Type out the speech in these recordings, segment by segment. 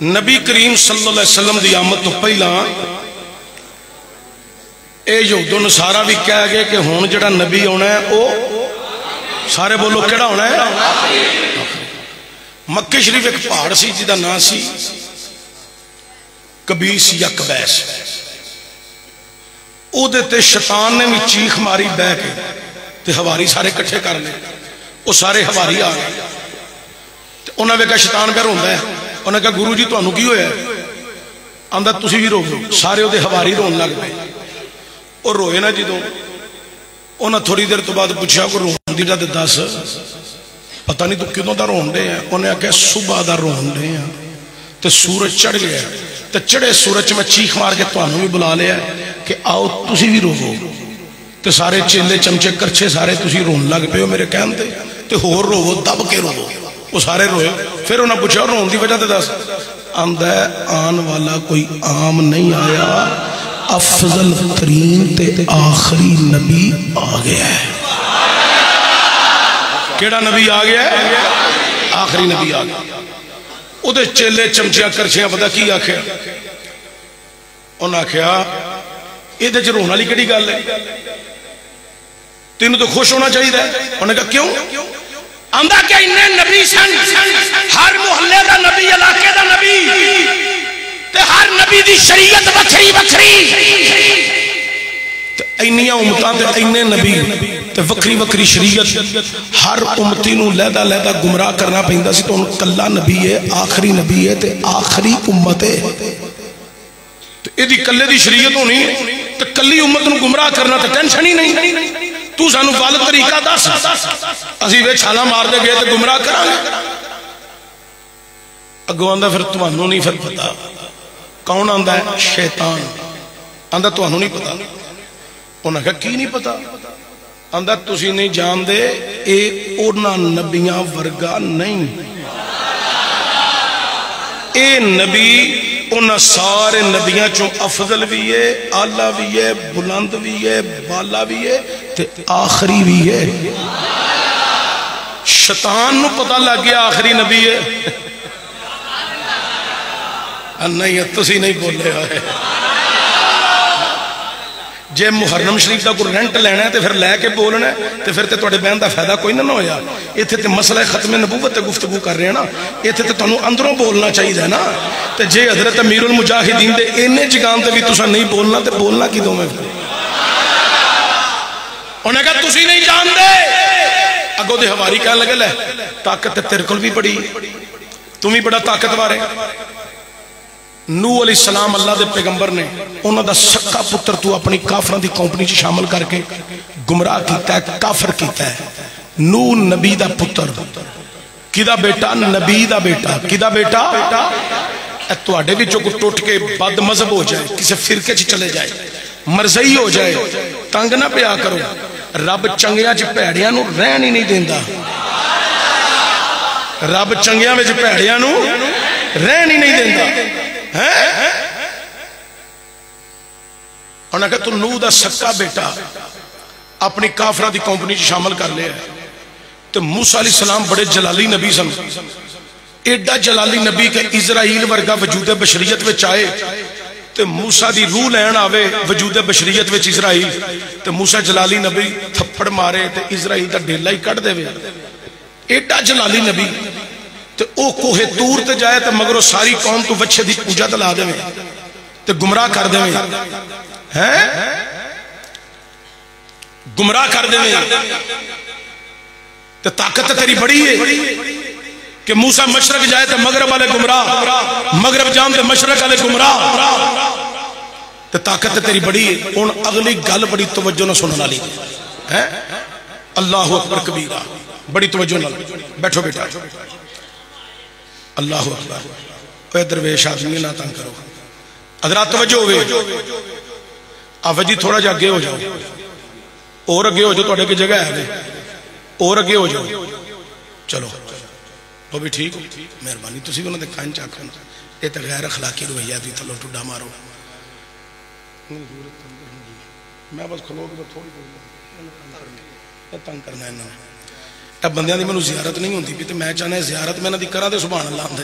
نبی کریم صلی اللہ علیہ وسلم دی آمد تو پہلا اے یہود و نصارا بھی کہہ گئے کہ ہون جڑا نبی ہونا ہے او سارے بولو کیڑا ہونا ہے. مکہ شریف ایک پہاڑ سی جدا نا سی کبیس یا کبیس. او دیتے شیطان نے بھی چیخ ماری بہ کے تے ہواری سارے کٹھے کر لے. وہ سارے ہواری آ گئے. انہوں نے کہا شیطان پہ روندا ہے. انہوں نے کہا گرو جی تانوں کی ہویا ہے؟ آندا تسی بھی رو گے. سارے وہ ہواری رون لگ پے. اور روئے نا جدوں انہاں تھوڑی دیر تو بعد پوچھا کو رون دی تے دس پتہ نہیں تو کدوں دا رون دے ہیں. انہیں کہا صبح دا رون دے ہیں تے سورج چڑھ گیا تے چڑھے سورج میں چیخ مار کے تانوں بھی بلا لیا کہ آؤ تسی بھی رو تے سارے چیلے چمچے کرچے سارے تسی رون لگ پے ہو میرے کہن تے تے ہور رو دب کے رو. وہ سارے روئے. پھر انہوں نے پوچھا رون دی وجہ تے دس. آندا ہے آن والا کوئی عام نہیں آیا افضل ترین تے آخری نبی آ گیا ہے. کیڑا نبی آ گیا ہے؟ آخری نبی آ گیا. او دے چیلے چمچیاں کرچیاں پتہ کی آکھیا؟ انہوں نے آکھیا یہ دے رونے والی کیڑی گل ہے؟ تینوں تو خوش ہونا چاہیے. انہوں نے کہا کیوں؟ آندا کہ انہیں نبی سن ہر محلے دا نبی علاقے دا نبی تے ہر نبی دی شریعت وکھری وکھری تے اینیاں امتاں تے اینے نبی تے وکھری وکھری شریعت ہر امتی نو لہدا لہدا گمراہ کرنا پیندا سی. تو کلا نبی ہے آخری نبی ہے تے آخری امت ہے تے ایدی کلے دی شریعت ہونی تے کلی امت نو گمراہ کرنا تے ٹینشن ہی نہیں. تو سانو غلط طریقہ دس اسی وے چھالا مار دے گئے تے گمراہ کران گے. اگوں آندا پھر تانوں نہیں پھر پتہ. کون آندا ہے؟ شیطان. آندا تانوں نہیں پتہ. انہاں کہا کی نہیں پتہ؟ آندا تسی نہیں جان دے اے انہاں نبیاں ورگا نہیں. اے نبی انہاں سارے نبیاں چوں افضل بھی ہے اعلیٰ بھی ہے بلند بھی ہے بالا بھی ہے تے آخری بھی ہے. شیطان نو پتہ لگ گیا آخری نبی ہے. نہیں تسی نہیں بولے ہوئے. جے محرم شریف دا کوئی رینٹ لینا ہے تے پھر لے کے بولنا ہے تے پھر تے تواڈے بہن دا فائدہ کوئی نہ ہویا. ایتھے تے مسئلہ ختم نبوت تے گفتگو کر رہے ہیں نا. ایتھے تے تانوں اندروں بولنا چاہیے نا. تے جے حضرت امیر المجاہدین دے اینے جگان تے بھی تساں نہیں بولنا تے بولنا کی دو میں پھر. انہوں نے کہا تسی نہیں جان دے. اگوں دے ہواری کہنے لگے لے طاقت تیرے کول بھی بڑی تم بھی بڑا طاقتور ہے. نوح علیہ السلام اللہ دے پیغمبر نے انہوں دا سکا پتر تو اپنی کافران دی کمپنی چ شامل کر کے گمراہ کیتا ہے کافر کیتا ہے. نوح نبی دا پتر کدا بیٹا نبی دا بیٹا کدا بیٹا تواڈے وچوں کوئی ٹوٹ کے بد مذہب ہو جائے کسی فرقے چ چلے جائے مرزئی ہو جائے تنگ نہ پیا کرو. رب چنگیاں چ بھڑیاں نو رہن ہی نہیں دیندا. رب چنگیاں وچ بھڑیاں نو رہن ہی نہیں دیندا. انہوں نے کہا تو نوح دا سکا بیٹا اپنی کافرہ دی کمپنی چ شامل کر لیا ہے. تو موسیٰ علیہ السلام بڑے جلالی نبی سن. ایڈا جلالی نبی کہ اسرائیل ورگا وجود بشریت وچ آئے تو موسیٰ دی روح لین آوے وجود بشریت وچ اسرائیل تو موسیٰ جلالی نبی تھپڑ مارے تو اسرائیل دا ڈیلا ہی کٹ دے. ایڈا جلالی نبی تو او کوہ تور تے جائے تو مگر ساری قوم تو وچھے دی پوجا تلا دے میں تو گمراہ کر دے میں گمراہ کر دے میں. تو طاقت تیری بڑی ہے کہ موسیٰ مشرق جائے تو مغرب والے گمراہ مغرب جان تو مشرق والے گمراہ. تو طاقت تیری بڑی ہے. ان اگلی گل بڑی توجہ نہ سننا لی اللہ اکبر کبیرہ بڑی توجہ نہ. بیٹھو بیٹا اللہ اکبر. اے درویش آدمی نہ تنگ کرو. حضرات توجہ ہوئے آفجی تھوڑا جا اگے ہو جاؤ اور اگے ہو جاؤ. توڑے کی جگہ ہے اور اگے ہو جاؤ. چلو وہ بھی ٹھیک مہربانی. تسی بھی انہوں نے کھائن چاکھن یہ تو غیر اخلاقی رویہ بھی تھلو ٹوڈا مارو. میں بس کھلو کے تھوڑی تنگ کرنا ہے. اب بندیاں دی میں زیارت نہیں ہوندی بھی تو میں چاہنا ہے زیارت میں نہ دی کرا دے سبحان اللہ آندھے.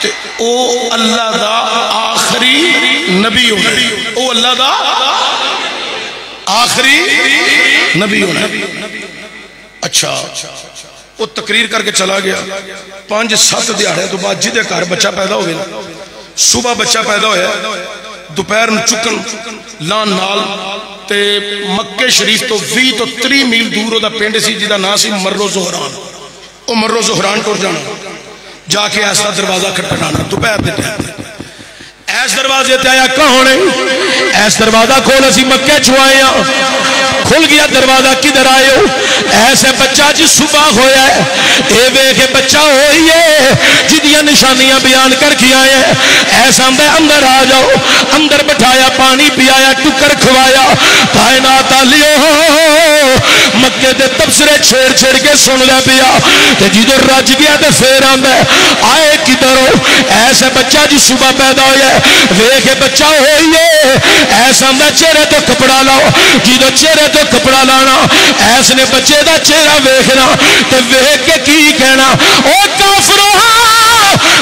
تے او اللہ دا آخری نبی ہونا، او اللہ دا آخری نبی ہونا۔ اچھا وہ تقریر کر کے چلا گیا، 5-7 دیہڑے تو بعد جدے گھر بچہ پیدا ہوئے، صبح بچہ پیدا ہویا، دوپہر میں چکن لان نال تے مکہ شریف تو 20 تو 30 میل دور دا پنڈ سی جدا نام سی مرو زہران، او مرو زہران ٹر جانا، جا کے ایسا دروازہ کھٹکھٹانا دوپہر دے ٹائم، ایس دروازے تے آیا کون ہے؟ ایس دروازہ کھول اسی مکے چھوائے ہیں، کھل گیا دروازہ، کدھر آئے ہو؟ ایسے بچہ جی صبح ہویا ہے، اے ویکھے بچہ ہوئی ہے جدیاں نشانیاں بیان کر کے آئے ہیں، ایسا اندر آ جاؤ، اندر بٹھایا، پانی پیایا، ٹکر کھوایا، کائنات لیو مکے دے تبصرے چھیڑ چھیڑ کے سن لے پیا، تے جدو رج گیا تے پھر آندا ہے آئے کدھر ہو؟ ایسے بچہ جی صبح پیدا ہویا ہے، ویکھے بچہ ہوئی ہے، ایسا اندر چہرے تو کپڑا لاؤ، جدو چہرے تو کپڑا لانا، ایس نے بچے دا چہرہ ویکھنا تے ویکھ کے کی کہنا، او کافرو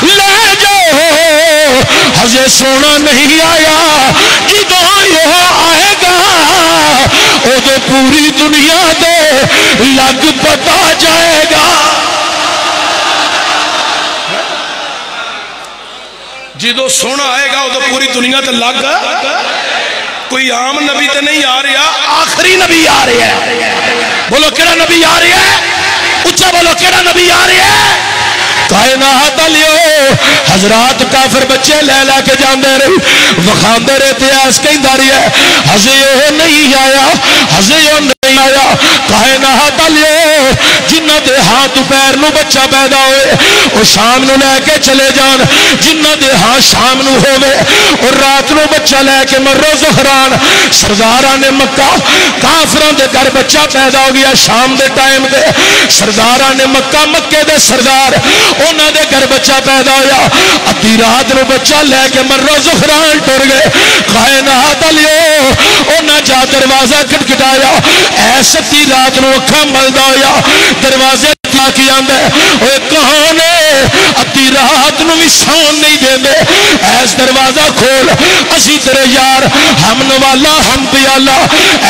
لے جاؤ، ہجے سونا نہیں آیا، جدو یہ آئے گا او تو پوری دنیا دے لگ پتا جائے گا۔ جدو سونا آئے گا تو پوری دنیا تے لگ، کوئی عام نبی تے نہیں آ رہا، آخری نبی آ رہا ہے۔ بولو کیڑا نبی آ رہا ہے؟ اچھا بولو کیڑا نبی آ رہا ہے؟ کائنات لیو حضرات کافر بچے لے لے کے جاندے رہی، وکھاندے رہے تے ایس کہندا رہیا ہجے او نہیں آیا، ہجے او نہیں آیا۔ کائنات لیو جنہ دے ہاں دوپہر نو بچہ پیدا ہوئے او شام نو لے کے چلے جان، جنہ دے ہاں شام نو ہوئے اور رات نو بچہ لے کے مرو زہران، سرداراں نے مکہ کافراں دے گھر بچہ پیدا ہو گیا شام دے ٹائم دے، سرداراں نے مکہ مکے دے سردار انہاں دے گھر بچہ پیدا ہویا، ادھی رات نو بچہ لے کے مرو زہران ٹر گئے۔ کائنات لیو انہاں جا دروازہ کھٹکھٹایا، ایس ادھی رات نو اکھاں ملدا ہویا دروازے لا کے آندا ہے اوے کون ہے؟ ادھی رات نو بھی سون نہیں دیندے، ایس دروازہ کھول اسی تیرے یار ہم نوالا ہم پیالا،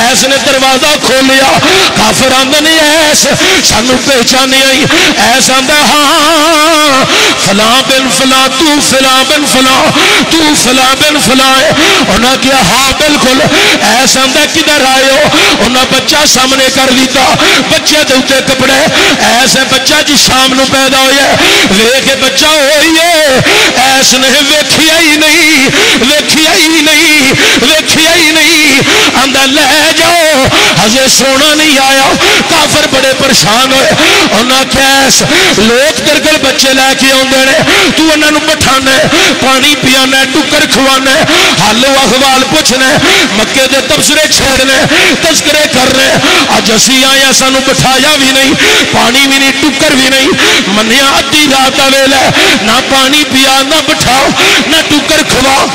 ایس نے دروازہ کھولیا، کافر آندے نہیں ایس سانو پہچانی آئی، ایس آندا ہاں فلاں بن فلاں تو فلاں بن فلاں تو فلاں بن فلاں ہے، انہاں کیا ہاں بالکل، ایس آندا کدھر آئے ہو؟ انہاں بچہ سامنے کر لیتا، بچے دے اوتے کپڑے، ایسے بچہ جی شام نو پیدا ہویا ویکھے بچہ ہوئی ہے، ایس نے ویکھیا ہی نہیں، ویکھیا ہی نہیں، ویکھیا ہی نہیں، آندا لے جاؤ ہجے سونا نہیں آیا۔ کافر بڑے پریشان ہوئے، انہاں کیس لوگ ترگل بچے لے کے آندے نے، تو انہاں نو بٹھانا ہے، پانی پیانا ہے، ٹکر کھوانا ہے، حال و احوال پوچھنا ہے، مکے دے تبصرے چھیڑنے، تذکرے کرنے، اج اسی آیا سانو بٹھایا بھی نہیں، پانی بھی نہیں، ٹکر بھی نہیں، منیا ادھی رات ویلے نہ پانی پیا نہ بٹھاؤ نہ ٹکر کھواؤ،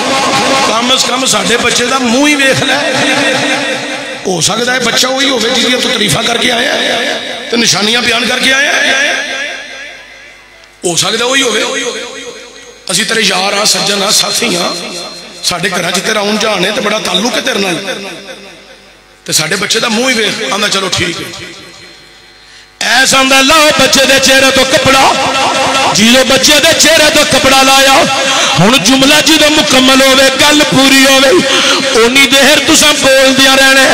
کم از کم ساڈے بچے دا منہ ہی ویکھ لے، ہو سکتا ہے بچہ وہی ہوگی جی تو تعریفہ کر کے آیا تو نشانیاں بیان کر کے آیا، ہو سکتا وہی ہوگی، اسی تیرے یار ہاں سجن ہاں ساتھی ہاں، ساڈے گھراں چ تیرا آن جان ہے تے بڑا تعلق ہے تیرے نال، تے ساڈے بچے دا منہ ہی ویکھ آندا چلو ٹھیک ہے، ایسا آندا لاؤ بچے دے چہرے تو کپڑا، جیو بچے دے چہرے تو کپڑا لایا، ہن جملہ جدو مکمل ہوئے گل پوری ہوئے اونی دیر تساں بول دیا رہنے،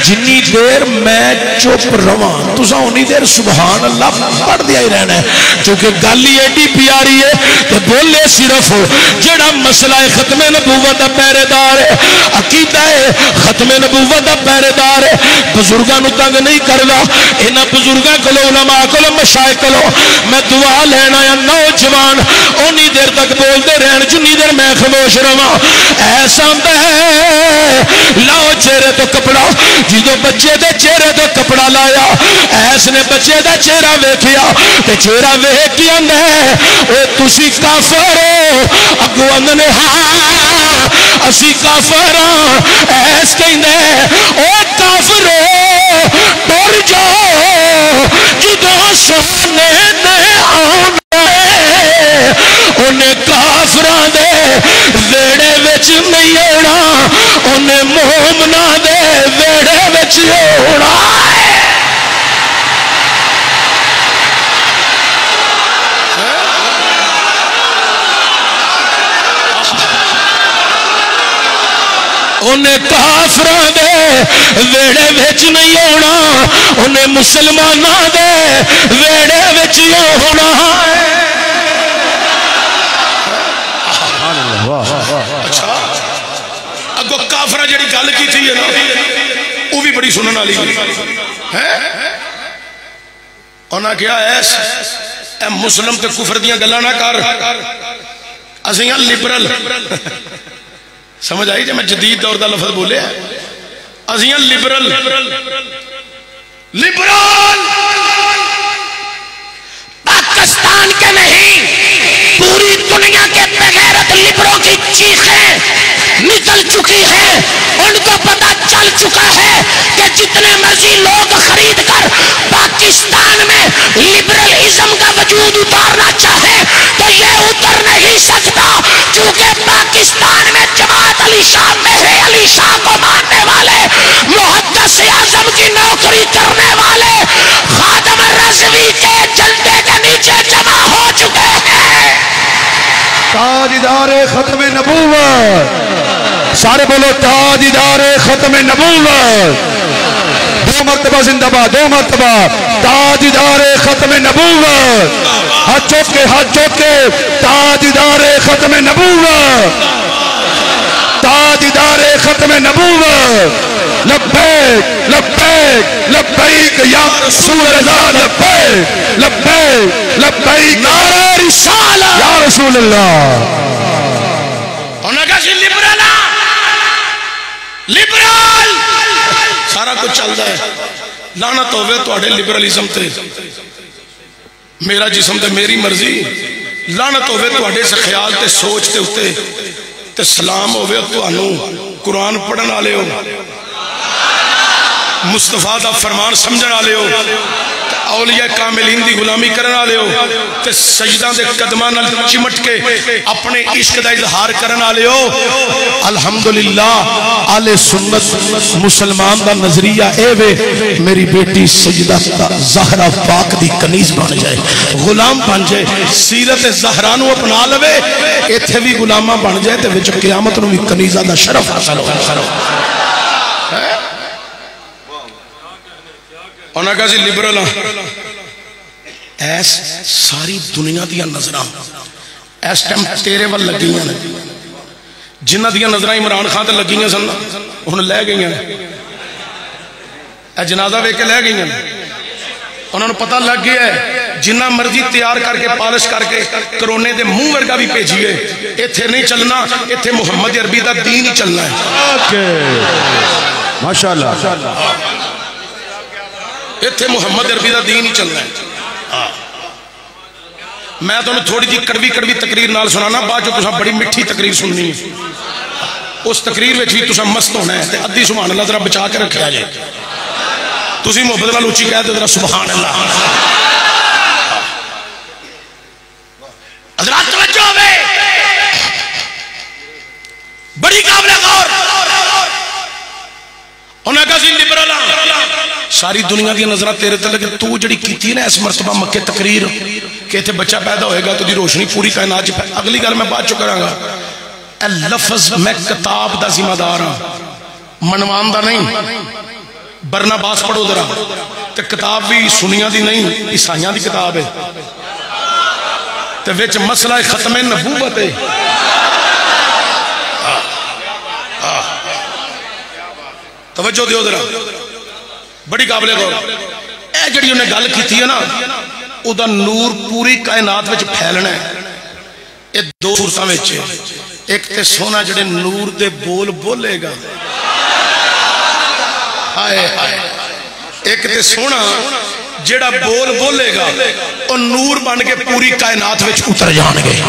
جنی دیر میں چپ رواں تساں اونی دیر سبحان اللہ پڑھ دیا ہی رہنا ہے، چونکہ گل ہی ایڈی پیاری ہے تو بولے صرف جڑا مسئلہ ختم نبوت دا پہرے دار ہے، عقیدہ ہے ختم نبوت دا پہرے دار ہے، بزرگاں نو تنگ نہیں کردا، انہاں بزرگاں کلو علماء کلو مشائخ کلو میں دعا لینا یا نوجوان اونی دیر تک بولتے رہن جنی دیر میں خاموش رہاں، ایسا ہے لاؤ چہرے تو کپڑا، جدو بچے دے چہرے تو کپڑا لایا، ایس نے بچے دا چہرہ ویکھیا تے چہرہ ویکھ کے آندا ہے اے تسی کافر ہو، اگوں آندے نے ہاں اسی کافر ہاں، ایس کہندے او کافر ہو ٹر جاؤ جدو سامنے نہیں آنا ہے، او انہیں کافراں دے ویڑے وچ نہیں آنا انہیں مومناں دے ویڑے وچ آنا انہیں کافراں دے ویڑے وچ نہیں آنا انہیں مسلماناں دے ویڑے وچ آنا اچھا اگو کافرہ جڑی گل کی تھی نا وہ بھی بڑی سنن والی ہے انہاں کیا ایس اے مسلم تے کفر دیاں گلاں نہ کر اسیں لبرل سمجھ آئی جب میں جدید دور دا لفظ بولے اسیں لبرل پاکستان کے نہیں پوری دنیا کے بغیرت لبروں کی چیخیں نکل چکی ہیں ان کو پتہ چل چکا ہے کہ جتنے مرضی لوگ خرید کر پاکستان میں لبرلزم کا وجود اتارنا چاہے تو یہ اتر نہیں سکتا کیونکہ پاکستان میں جماعت علی شاہ مہر علی شاہ کو ماننے والے محدث اعظم کی نوکری کرنے والے خادم رضوی کے جھنڈے کے نیچے جمع ہو چکے ہیں تاجدار ختم نبوت سارے بولو تاجدار ختم نبوت دو مرتبہ زندہ باد دو مرتبہ تاجدار ختم نبوت ہاتھ چوک کے تاجدار ختم نبوت تاجدار ختم نبوت لبیک لبیک لبیک یا رسول اللہ لبیک لبیک لبیک نعرہ رسالہ یا رسول اللہ انہوں نے کہا لبرل لبرل سارا کچھ چلتا ہے لعنت ہوئے تو اڑے لبرلزم تے میرا جسم تے میری مرضی لعنت ہوئے تو اڑے سے خیال تے سوچ تے ہوتے تے سلام ہوئے تو انہوں قرآن پڑھن آلے ہو مصطفیٰ دا فرمان سمجھن آلے ہو اولیاء کاملین دی غلامی کرن آلے ہو تے سجدہ دے قدمان چمٹ کے اپنے عشق دا اظہار کرن آلے ہو الحمدللہ آل سنت مسلمان دا نظریہ اے وے میری بیٹی سجدہ زہرہ پاک دی کنیز بن جائے غلام بن جائے سیرت زہرانو اپنا لوے ایتھے بھی غلامہ بن جائے تے وچ قیامت نو بھی کنیزہ دا شرف حاصل ہو انہاں کہا سی لبرل ایس ساری دنیا دیا نظران ایس ٹائم تیرے وال لگیاں جنہ دیا نظران عمران خان تے لگیاں سن انہوں لے گئیاں اے جنازہ وے کے لے گئیاں انہوں نے پتہ لگ گیا ہے جنہ مرضی تیار کر کے پالش کر کے کرونے دے منہ ورگا بھی پیجیے ایتھے نہیں چلنا ایتھے محمد عربی دا دین ہی چلنا ہے ماشاءاللہ ایتھے محمد عربی دا دین ہی چلنا ہے میں تو تھوڑی جی کڑوی کڑوی تقریر نال سنانا بعد جو تسا بڑی مٹھی تقریر سننی ہے اس تقریر میں بھی تسا مست ہونا ہے ادھی سبحان اللہ ذرا بچا کے رکھا جائے تسی محبت نال اونچی کہہ دے ذرا سبحان اللہ حضرات توجہ ہوئے بڑی قابل غور انہاں کہا سی لبرل ساری دنیا دی نظرہ تیرے تے لگے تو جڑی کیتی نا اس مرتبہ مکہ تقریر کہ تے بچہ پیدا ہوئے گا تو دی روشنی پوری کائنات اگلی گل میں بات چو کراں گا اے لفظ میں کتاب دا ذمہ دار ہاں منوان دا نہیں برنا باس پڑھو ذرا تے کتاب بھی سنیاں دی نہیں عیسائیاں دی کتاب ہے تے وچ مسئلہ ختم نبوت ہے توجہ دیو ذرا بڑی قابل غور اے جڑی انہیں گل کیتی ہے نا او دا نور پوری کائنات وچ پھیلنا ہے اے دو صورتاں وچ ایک تے سونا جڑے نور دے بول بولے گا ہائے ہائے ایک تے سونا جڑا بول بولے گا اور نور بن کے پوری کائنات وچ اتر جان گے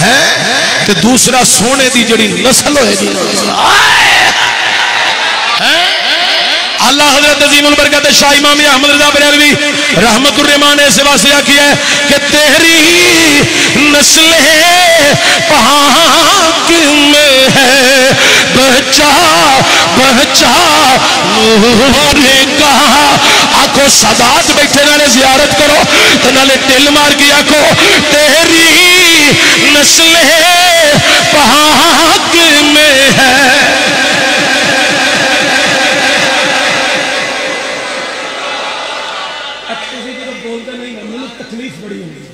ہیں تے دوسرا سونے دی جڑی نسل ہوئے گی اللہ حضرت عظیم البرکت شاہ امام احمد رضا بریلوی رحمت الرحمان نے اس واسطہ کیا ہے کہ تیری نسل پاک میں ہے بچا بچا نور کا. آنکھوں سادات بیٹھے نالے زیارت کرو تو نالے دل مار کی آنکھوں تیری نسل پاک میں ہے. تکلیف بڑی ہوگی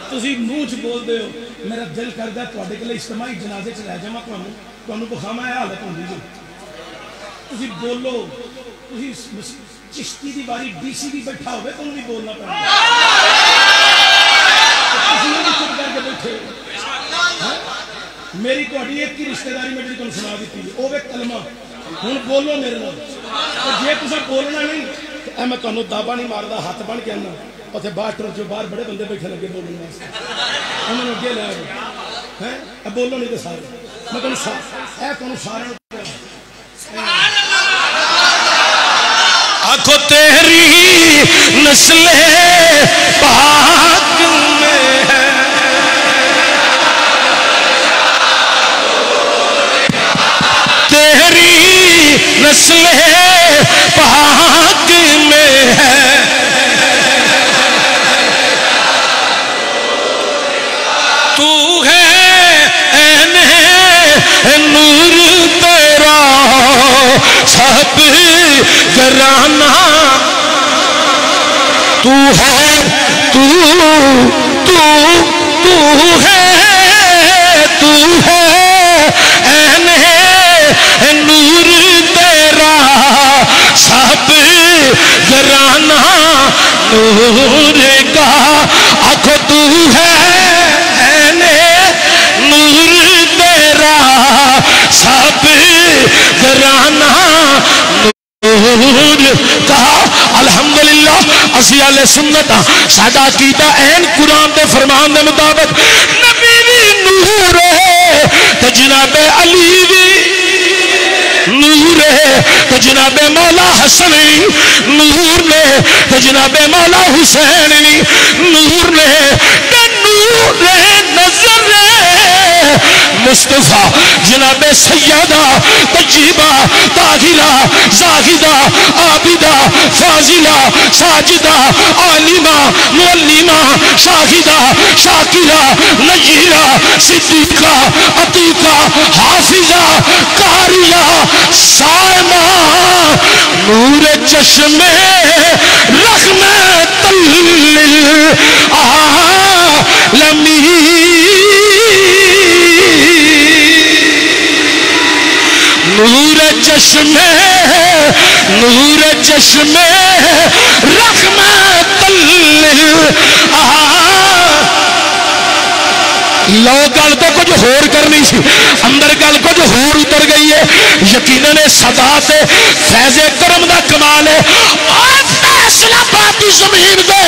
تسی منہ چ بول دے ہو میرا دل کردا تواڈے کولے اجتماعی جنازے چ لے جاواں تانوں بخاواں اے حالت ہوندی جی تسی بولو تسی چشتی دی باری ڈی سی بھی بیٹھا ہوے تانوں بھی بولنا پیندا تسی نہیں چپ کر کے بیٹھے میری تواڈی ایک ہی رشتہ داری میں تانوں سنا دتی او وے کلمہ ہن بولو میرے نال جے تساں بولنا نہیں اے میں تانوں دابا نہیں ماردا ہاتھ بن کے آنا اتنے باہر ٹرک جو باہر بڑے بندے بیٹھے لگے بولنے واسطے انہوں نے اگے لے آئے بولو نہیں تو سارے میں تمہیں سارے آنکھوں تیری نسل پاک میں ہے تیری نسل پاک میں ہے تو ہے نور تیرا سب گرانا تو ہے تو ہے نور تیرا سب گرانا نور کا آنکھوں تو ہے نور تیرا سب گرانا نور کا. الحمدللہ اسی اہل سنت ساڈا عقیدہ این قرآن دے فرمان دے مطابق نبی بھی نور ہے تو جناب علی بھی نور ہے تو جناب مولا حسن نور نے تو جناب مولا حسین نور نے نور نظر مصطفیٰ جناب سیدہ طیبہ طاہرہ زاہدہ عابدہ فاضلہ ساجدہ عالمہ معلمہ شاہدہ شاکرہ نجیرہ صدیقہ عتیقہ حافظہ قاریہ صائمہ نور چشم رحمت للعالمین نور چشم رحمت لو گل تو کچھ ہور کرنی سی اندر گل کچھ ہور اتر گئی ہے یقیناً صدا تے فیض کرم دا کمال ہے فیصلہ باقی زمین دے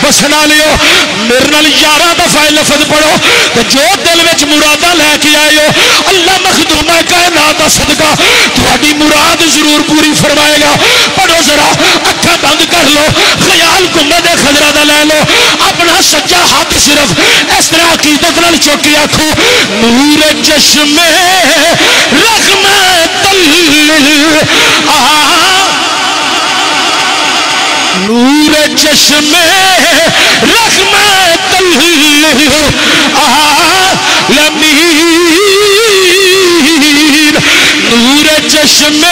بسنا لیو میرے نال 11 دفعہ لفظ پڑھو تو جو دل وچ مرادہ لے کے آئے ہو اللہ مخدومہ کائنات دا صدقہ تہاڈی مراد ضرور پوری فرمائے گا. پڑھو ذرا اکھاں بند کر لو خیال گنبد خضرا دا لے لو اپنا سجا ہاتھ صرف اس طرح عقیدت نال چوکی آکھو نور چشم رحمت نور چشم رحمت للعالمین نور چشم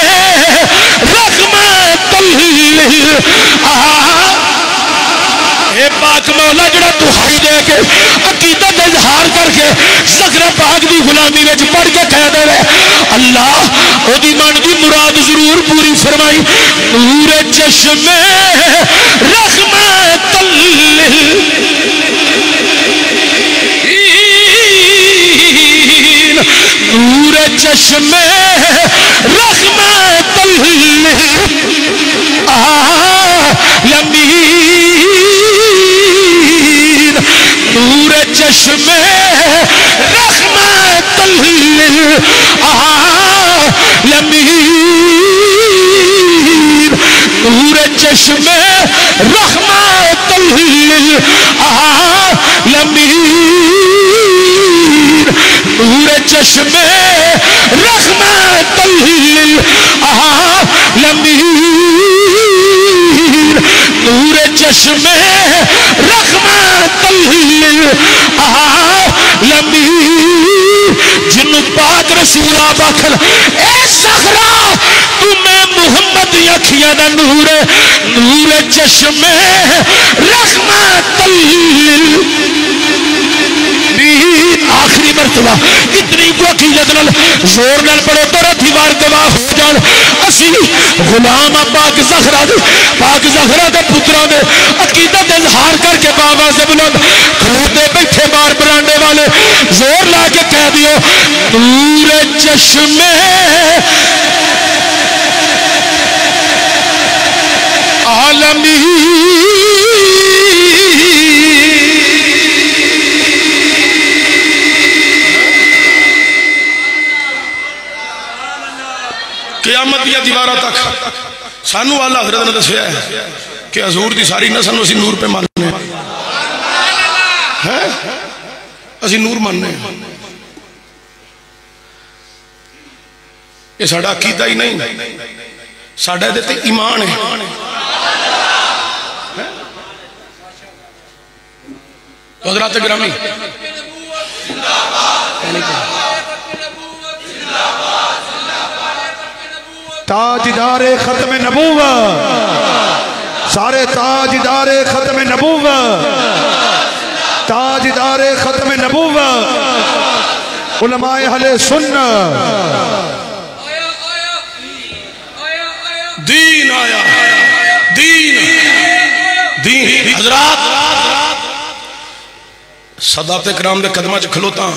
رحمت اے پاک مولا جڑا دہائی دے کے عقیدت اظہار کر کے ذکر پاک دی غلامی وچ پڑھ کے کہہ دے اللہ او دی من دی مراد ضرور پوری فرمائی نور چشم رحمت نور چشم رحمت للعالمین نور چشم رحمت للعالمین چشم رحمت للعالمین نور چشم رحمت للعالمین نور چشم رحمت للعالمین جن پاک رسول آباکھل اے زہرا تمہیں محمد یکھیا دا نور نور چشم رحمت آخری مرتبہ اتنی کو عقیدت نال زور نال پڑھو تو دیوار گواہ ہو جان اسی غلام پاک زہرا دے پترا دے عقیدت اظہار کر کے بابا سے بلند کھڑوتے بیٹھے بار براندے والے زور لا کے کہہ دیو نور چشم عالمی قیامت یا دیوارہ تک سانو والا حضرت نے دسیا ہے کہ حضور دی ساری نسل اسی نور پہ ماننے ہیں اسی نور ماننے ہیں یہ ساڑھا عقیدہ ہی نہیں ساڑھا دیتے ایمان ہے حضرات گرامی تاجدار ختم نبوت سارے تاجدار ختم نبوت تاجدار ختم نبوت علماء اہل سنت دین آیا دین حضرات سادات کرام دے قدمہ چ کھلوتا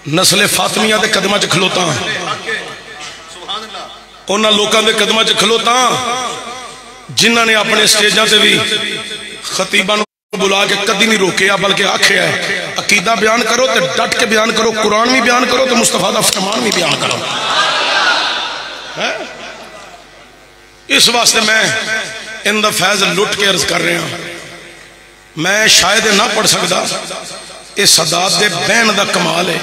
نسل فاطمیہ دے قدمہ چ کھلوتا انہاں لوکاں دے قدمہ چ کھلوتا جنہاں نے اپنے سٹیجاں تے بھی خطیباں بلا کے کدی نہیں روکیا بلکہ آکھیا ہے عقیدہ بیان کرو تے ڈٹ کے بیان کرو قرآن بھی بیان کرو تے مصطفیٰ دا فرمان بھی بیان کرو اس واسطے میں ان دا فیض لٹ کے عرض کر رہے ہیں میں شاید نہ پڑھ سکتا یہ سادات دے بین دا کمال ہے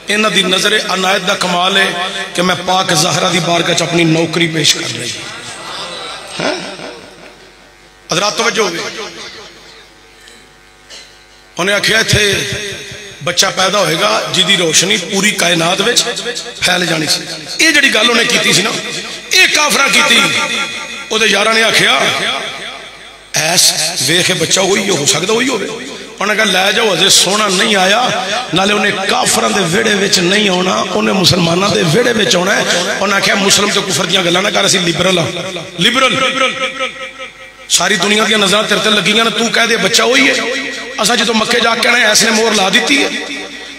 انہاں دی نظر عنایت دا کمال ہے کہ میں پاک زہرا دی بارگاہ اپنی نوکری پیش کر رہی حضرات توجہ ہوئے انہیں آکھیا تھے بچہ پیدا ہوئے گا جدی روشنی پوری کائنات وچ پھیل جانی سی یہ جڑی گل انہیں کیتی سی نا یہ کافرہ کیتی او دے یاراں نے آکھیا ایس ویکھے بچہ ہوئی ہو سکتا ہوئی ہوئے انہیں کہا لے جاؤ حضرت سونا نہیں آیا نالے انہیں کافران دے ویڑے وچ نہیں ہونا انہیں مسلمانہ دے ویڑے وچ ہونا ہے انہیں کہا مسلم تو کفر دیاں گلانا کہا رسی لیبرل ساری دنیا کی نظرہ ترتے لگی گا نا تو کہہ دے بچہ ہوئی ہے اسا جی تو مکے جا کہنا ہے ایسے مور لا دیتی ہے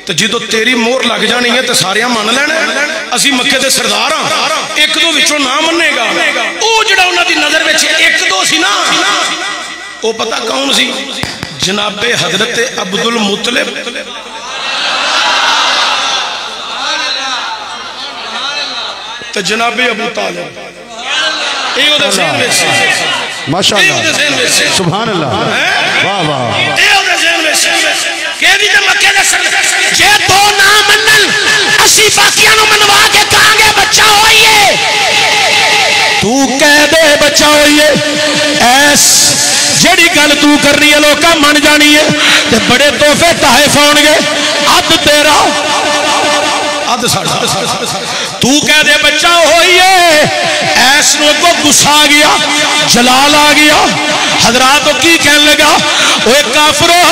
تو جی تو تیری مور لگ جانی ہے تو ساریاں مان لینا ہے اسی مکے دے سردار ہاں ایک دو وچوں نہ مننے گا او جڑا انہاں دی نظر وچ ایک دو سی نا او پتہ کون سی جناب حضرت عبد المطلب تو جناب ابو طالب ماشاءاللہ سبحان اللہ واہ واہ جے تو نہ منن اسی باقیاں نو منوا کے کہاں گے بچہ ہوئیے تو کہہ دے بچہ ہوئیے ایس جڑی گل تو کرنی ہے لوکاں من جانی ہے تے بڑے تحفے تحائف ہون گے اد تیرا اد ساڑھا تو کہہ دے بچہ ہوئیے ایس نو کو گسا گیا جلال آ گیا حضراتوں کی کہنے لگا اوے کافرو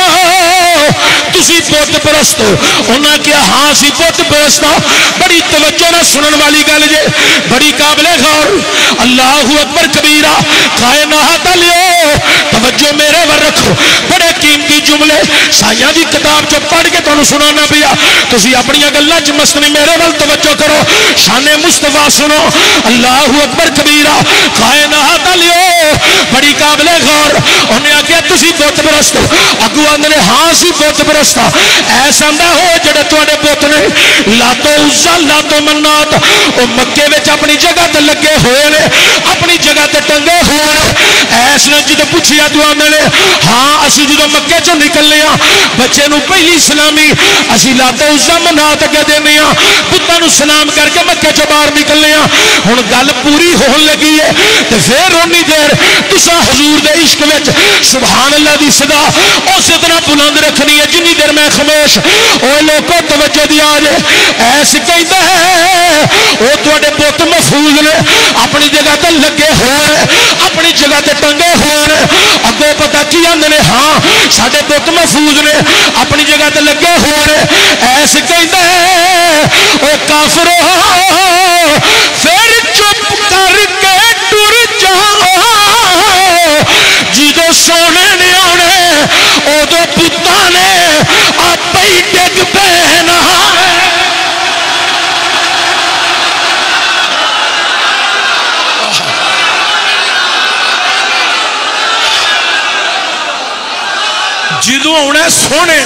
تسی بت پرست ہو انہاں کیا ہاں سی بت پرست ہو بڑی توجہ نہ سنن والی گل جے بڑی قابل غور اللہ اکبر کبیرہ کائنات لیو توجہ میرے ور رکھو بڑے قیمتی جملے سائیاں دی کتاب جو پڑھ کے تانوں سنانا پیا تسی اپنی گلاں وچ مست نہیں میرے ول توجہ کرو شان مصطفیٰ سنو اللہ اکبر کبیرہ کائنات لیو بڑی قابل غور انہیں آگیا تسی بت پرست اگو آندھنے ہاں سی بت پرست ایسا نہ ہو جڑے تواڈے بت نے لاتو عزا لاتو منات او مکے وچ اپنی جگہ تے لگے ہوئے نے اپنی جگہ تے ٹنگے ہوئے ایس نے جدو پوچھیا تو آندھنے ہاں اسی جدو مکے چوں نکلنے ہاں بچے نو پہلی سلامی اسی لاتو عزا منات اگے دینے ہاں بتاں نو سلام کر کے مکے چوں باہر نکلنے ہاں ہن گل پوری ہون لگی ہے تے پھر اونی دیر تساں حضور دے عشق وچ سبحان اللہ دی صدا اس طرح بلند رکھنی ہے جنی دیر میں خاموش اوے لوکو توجہ دیا جے ایس کہندا ہے او تواڈے بت محفوظ نے اپنی جگہ تے لگے ہوئے اپنی جگہ تے ٹنگے ہوئے اگوں پتہ کی آندے نے ہاں ساڈے بت محفوظ نے اپنی جگہ تے لگے ہوئے ایس کہندا ہے او کافرو پھر چپ کر کے ٹر جاؤ جدو سونے نے آنے ادو پتا نے آپ ہی ڈگ پینا جدو آنا سونے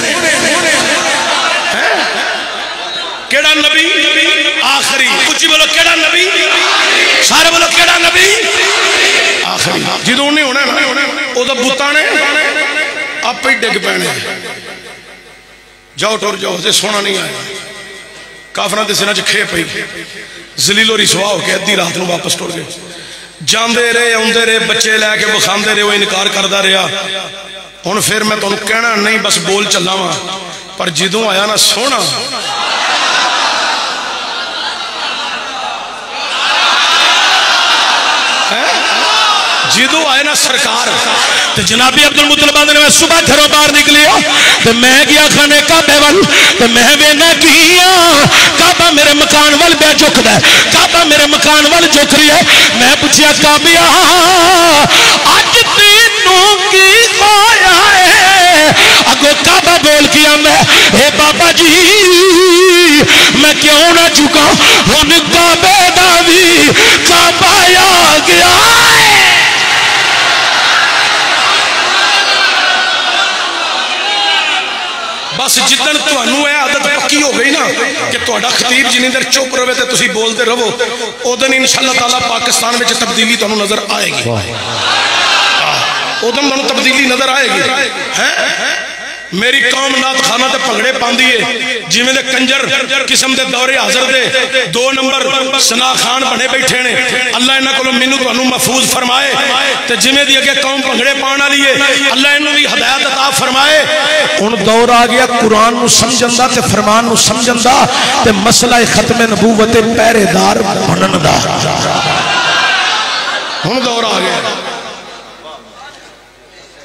کیڑا نبی آخری کچھ بولو کیڑا نبی سارے بولو کیڑا نبی آخری جدو انہیں ہونا او دا بتا نے آپ ہی ڈگ پینے جاؤ ٹور جاؤ تے سونا نہیں آیا کافران تے سنہ کھے پئی ذلیل و رسوا ہو کے ادھی رات نو واپس ٹور گئے جاندے رہے اوندے رہے بچے لے کے بخاندے رہے وہ انکار کردہ رہا ہن پھر میں تانوں کہنا نہیں بس بول چلا وا پر جدوں آیا نا سونا جدو آئے نا سرکار تو جنابی عبدالمطلب آدھے میں صبح گھروں باہر نکلی تو میں گیا کھانے کعبے وال تو میں بینا کیا کعبہ میرے مکان وال بے جھک دے کعبہ میرے مکان وال جھک رہی ہے میں پوچھیا کعبیا آج تینوں کی آیا ہے اگو کعبہ بول کیا میں اے بابا جی میں کیوں نہ جھکا ہن کعبے دا بھی کعبہ آ گیا بس جتن تانوں اے عادت پکی ہو گئی نا کہ تہاڈا خطیب جنی دیر چپ رہے تے تسی بولتے رہو اودن انشاءاللہ تعالی پاکستان وچ تبدیلی تانوں نظر آئے گی اودن تانوں تبدیلی نظر آئے گی میری قوم نات خانہ تے پگڑے پاندی ہے جی میں دے کنجر قسم دے دورے حاضر دے 2 نمبر سنا خان بنے بیٹھے نے اللہ انہاں کولوں مینوں تانوں محفوظ فرمائے تے جی میں دی اگے قوم پگڑے پاون والی ہے اللہ انہوں بھی ہدایت عطا فرمائے ہن دور آ گیا قرآن نو سمجھن دا تے فرمان نو سمجھن دا تے مسئلہ ختم نبوت پہرے دار بنن دا ہن دور آ گیا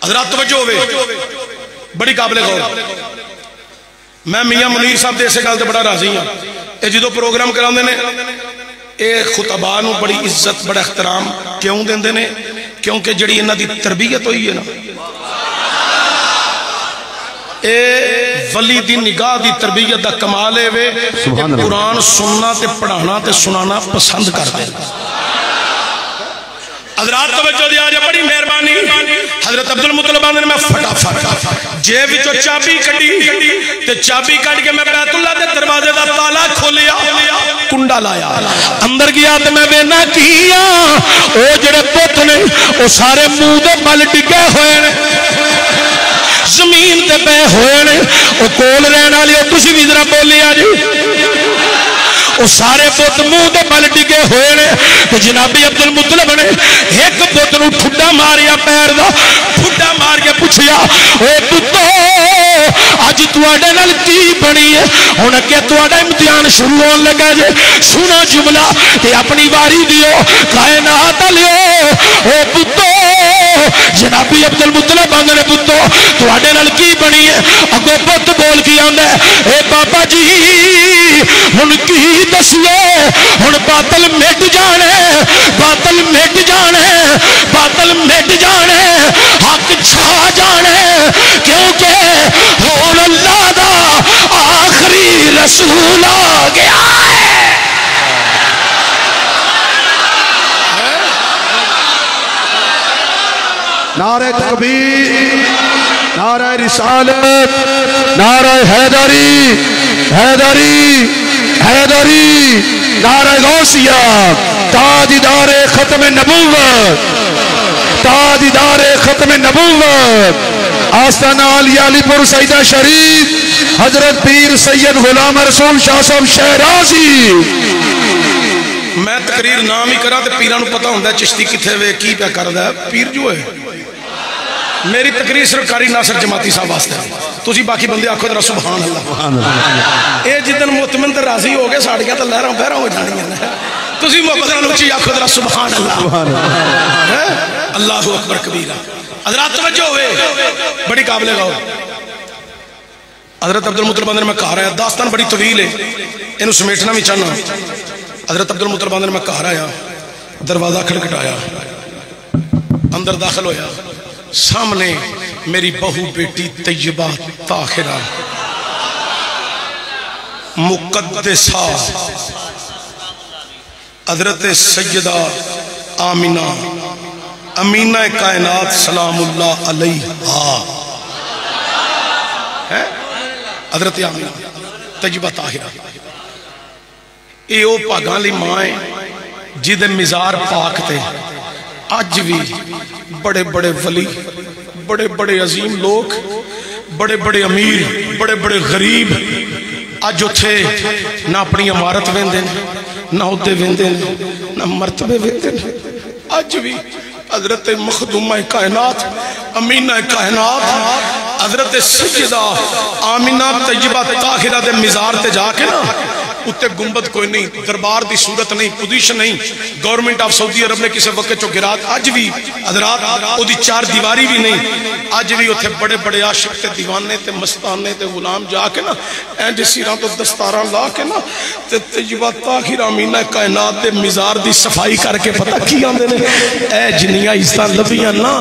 حضرات توجہ ہوئے بڑی قابل غور میں میاں منیر صاحب دے اسے گل تے بڑا راضی ہوں اے جدو پروگرام کراندے نے اے خطباء نو بڑی عزت بڑا احترام کیوں دیندے نے کیونکہ جڑی انہاں دی تربیت ہوئی ہے نا اے ولی دی نگاہ دی تربیت دا کمال ہے وے قرآن سننا تے پڑھانا تے سنانا پسند کر دے حضرات توجہ دیا جا بڑی مہربانی حضرت عبدالمطلب نے میں فٹافٹ جیب وچوں چابی کڈی تے چابی کڈ کے میں بیت اللہ دے دروازے دا تالا کھولیا کنڈا لایا اندر گیا تے میں وینا کیا او جڑے بت نے او سارے منہ دے بل ڈگے ہوئے نے زمین تے پے ہوئے نے او کول رہن والی تسی بھی ذرا بولیا جی وہ سارے بت منہ دے بل ڈگے ہوئے نے تو جنابی عبدالمطلب نے ایک بت نو ٹھڈا ماریا پیر دا ٹھڈا مار کے پوچھیا اے پتو اج تواڈے نال کی بنی ہے ہن کہ تواڈا امتحان شروع ہون لگا جے سنو جملہ تے اپنی واری دیو کائنات لیو اے پتو جنابی عبدالمطلب آندے نے پتو تواڈے نال کی بنی ہے اگوں بت بول کے آندا اے بابا جی ہن کی دسیے ہن باطل مٹ جانے باطل مٹ جانے باطل مٹ جانے حق چھا جانے کیونکہ ہن اللہ دا آخری رسول آ گیا نعرہ تکبیر، نعرہ رسالت، نعرہ حیدری حیدری حیدری، نعرہ غوثیہ، تاجدار ختم نبوت، تاجدار ختم نبوت، آستانہ علی علی پور سیدہ شریف حضرت پیر سید غلام رسول شاہ صاحب شہرازی۔ میں تقریر نام ہی کرا تو پیرانو پتہ ہوندہ ہے چشتی کتھے وے کی پہ کردہ ہے، پیر جو ہے میری تقریر صرف قاری ناصر جماعتی صاحب واسطے ہے، تسی باقی بندے آکھو درہ سبحان اللہ۔ اے جدن مطمئن تے راضی ہو گئے ساڑھیاں تو لہروں بہروں ہو جانی ہیں، تسی محبت نوچی آکھو درہ سبحان اللہ۔ اللہ اکبر کبیرہ۔ حضرات توجہ ہوئے بڑی قابل گاؤ۔ حضرت عبدالمطلب اندر میں کہا رہا ہے، داستان بڑی طویل ہے، انہوں سمیٹنا بھی چاہنا۔ حضرت عبدالمطلب اندر میں کہا رہا ہے، دروازہ کھڑکٹایا، اندر داخل ہویا، سامنے میری بہو بیٹی طیبہ طاہرہ مقدسہ حضرت سیدہ آمینہ امینہ کائنات سلام اللہ علیہا، حضرت آمینہ طیبہ طاہرہ، اے او پاگاں لی مائیں جدے مزار پاک تے آج بھی بڑے بڑے ولی، بڑے بڑے عظیم لوگ، بڑے بڑے امیر، بڑے بڑے غریب آج اتھے نہ اپنی عمارت ویندے نہ عہدے ویندے نہ مرتبے ویندے، آج بھی حضرت مخدومہ کائنات امینہ کائنات حضرت سیدہ آمینہ طیبہ طاہرہ دے مزار تے جا کے نا اتنے گنبد کوئی نہیں، دربار دی صورت نہیں، پوزیشن نہیں، گورنمنٹ آف سعودی عرب نے کسی وقت چو گرات، آج بھی حضرات وہ دی چار دیواری بھی نہیں، آج بھی اتنے بڑے بڑے عاشق تے دیوانے تے مستانے تے غلام جا کے نا این جی سیران تو دستاراں لا کے نا تے طیبہ طاہرہ آمینہ کائنات دے مزار دی صفائی کر کے پتہ کی آندے نے، اے جنیاں عیسیٰ لبیاں نا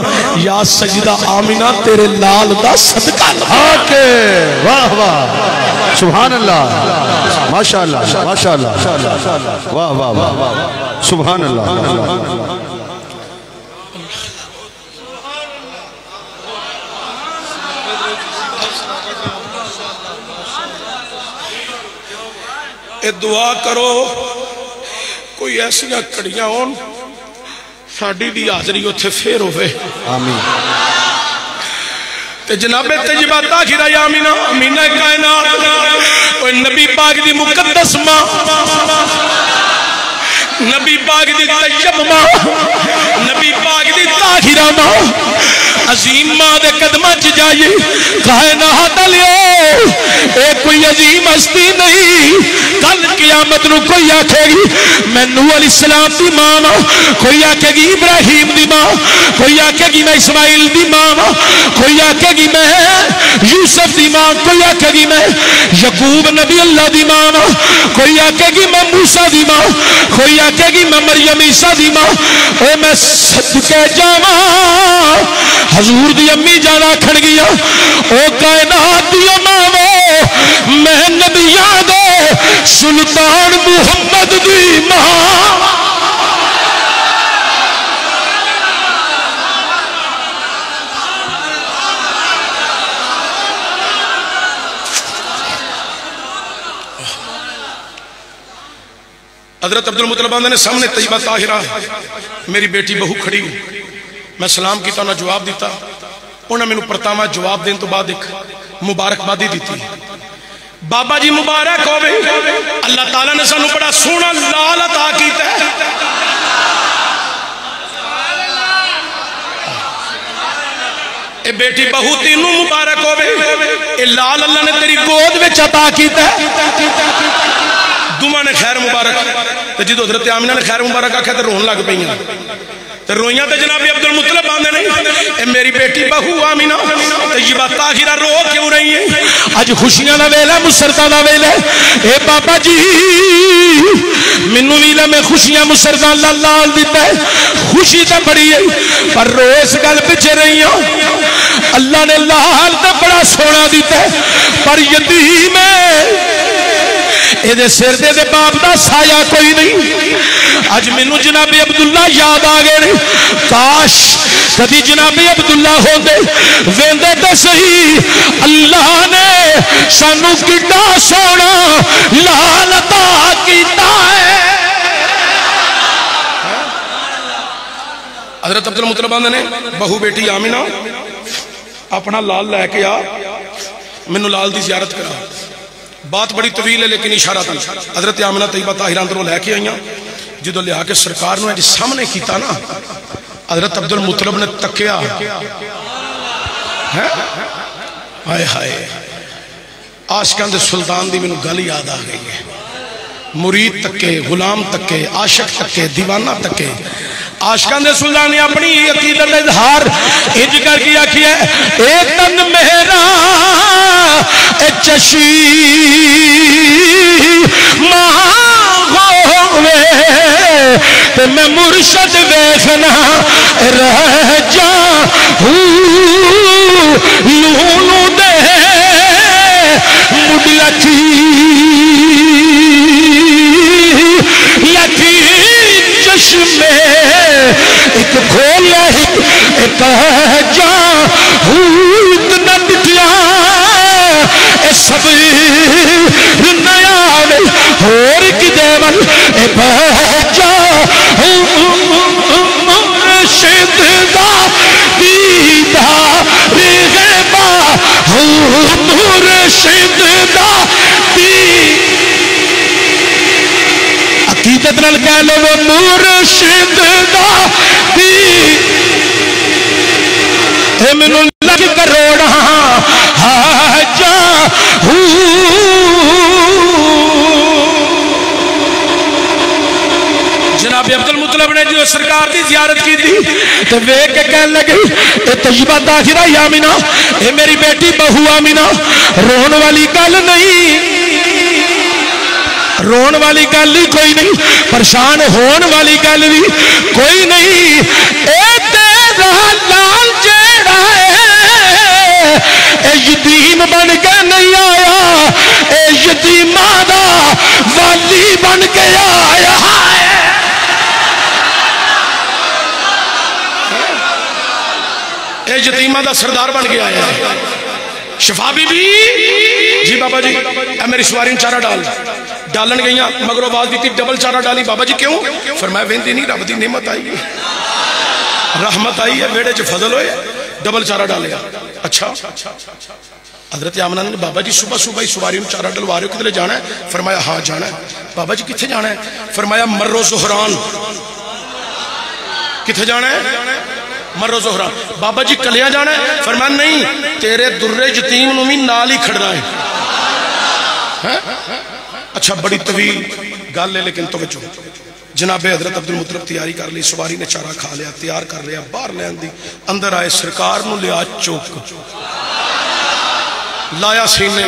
یا سجدہ آمینہ تیرے لال دا صدقہ آکے واہ واہ سبحان اللہ ماشاءاللہ ماشاءاللہ واہ واہ واہ سبحان اللہ۔ اے دعا کرو کوئی ایسی کڑیاں ہون ساڑی دی حاضری اتھے پھر ہوئے آمین۔ تے جناب طیبہ طاہرہ یا آمینہ امینہ کائنات اوہ نبی پاک دی مقدس ماں، نبی پاک دی طیب ماں، نبی پاک دی طاہرہ ماں، عظیم ماں دے قدمہ چ جائیے کائنات لیو، اے کوئی عظیم ہستی نہیں، کل قیامت نو کوئی آکھے گی میں نوح علیہ السلام دی ماں، کوئی آکھے گی ابراہیم دی ماں، کوئی آکھے گی میں اسماعیل دی ماں، کوئی آکھے گی میں یوسف دی ماں، کوئی آکھے گی میں یعقوب نبی اللہ دی ماں، کوئی آکھے گی میں موسیٰ دی ماں، کوئی آکھے گی میں مریم عیسیٰ دی ماں، اے میں صدقے جاواں حضور دی امی جانا کھڑ گیا، او کائنات دی ماں میں نبیاں دے سلطان محمد دی ماں۔ حضرت عبدالمطلب نے سامنے طیبہ طاہرہ میری بیٹی بہو کھڑی میں سلام کیتا انہاں جواب دیتا، انہاں میں نے پرتاما جواب دین تو بعد ایک مبارک بادی دیتی، بابا جی مبارک ہوئے اللہ تعالیٰ نے سانو بڑا سونا لال عطا کیتا ہے، اے بیٹی بہو تینوں مبارک ہوئے، اے لال اللہ نے تیری گود میں عطا کیتا ہے، دماں نے خیر مبارک، جدو حضرت آمینہ نے خیر مبارک آکھا تو رون لگ پئیاں، تو روئیاں تو جناب عبدالمطلب آندے نہیں، اے میری بیٹی بہو آمینہ طیبہ طاہرہ رو کیوں رہی ہیں، آج خوشیاں نہ ویلے مسرتہ نہ ویلے، اے بابا جی منو ویلے میں خوشیاں مسرتہ اللہ لال دیتا ہے، خوشی تا بڑی ہے پر روز گل پچھے رہی ہیں، اللہ نے لال تا بڑا سونا دیتا ہے پر یتیم ہے یہ سر دے باپ دا سایہ کوئی نہیں. اج مینوں جناب عبداللہ یاد آ گئے. کاش کدی جناب عبداللہ ہوندے ویندے تے صحیح. اللہ نے سانو کڈا سونا لال عطا کیتا ہے. حضرت عبد المطلب نے بہو بیٹی آمینہ اپنا لال لے کے آ مینوں لال دی زیارت کرا. بات بڑی طویل ہے لیکن اشارہ تھا. حضرت آمینہ طیبہ طاہرہ اندروں لے کے آئیاں. جدو لیا کے سرکار نے سامنے کیتا نا حضرت عبد المطلب نے تکیا. ہائے ہائے عاشقاں دے سلطان دی مینوں گل یاد آ گئی ہے. مرید تکے, غلام تکے, عاشق تکے, دیوانہ تکے. عاشقان دے سلطان نے اپنی عقیدت کا اظہار انج کر کے آکھی ہے اے تن میرا اے چشی ماں ہوئے تے میں مرشد ویکھنا رہ جاؤں لونو دے مڈ لکھی چشمے ایک کھولا ایک جا اتنا ڈٹیا اے سب نیا اور کدے ول اے بہجا مرشد دا دیدار غیبا مرشد دا عقیدت نال کہہ لو مرشد دا اے مینوں لگ کروڑا حاجا جناب عبد المطلب نے جو سرکار دی زیارت کی تھی تو ویکھ کے کہنے لگے اے طیبہ طاہرہ آمینہ اے میری بیٹی بہو آمینہ رون والی گل نہیں, رون والی گل ہی کوئی نہیں, پریشان ہون والی گل بھی کوئی نہیں. اے تیرا لال جیڑا ہے اے یتیم بن کے نہیں آیا, اے یتیماں دا والی بن کے آیا ہے. اے یتیماں دا سردار بن کے آیا ہے. شفا بی بی جی بابا جی اے میری سواری چارہ ڈالن گئیاں مگر آواز دیتی ڈبل چارہ ڈالی. بابا جی کیوں؟ فرمایا ویندی نہیں رب دی نعمت آئی ہے, رحمت آئی ہے, ویڑے چ فضل ہوئے ڈبل چارہ ڈالیا. اچھا حضرت آمنہ نے بابا جی صبح صبح ہی سواری چارہ ڈلوا رہے ہو کدھر جانا ہے؟ فرمایا ہاں جانا ہے. بابا جی کتھے جانا ہے؟ فرمایا مر و زہران. کتھے جانا ہے؟ مر و زہران. بابا جی کلیاں جانا ہے؟ فرمایا نہیں تیرے در یتیم نو بھی نال ہی کھڑنا ہے. اچھا بڑی طویل گل ہے لیکن توجہ. جناب حضرت عبد المطلب تیاری کر لی, سواری نے چارہ کھا لیا, تیار کر لیا, باہر لے آندی, اندر آئے سرکار نو لیا چوک لایا سینے,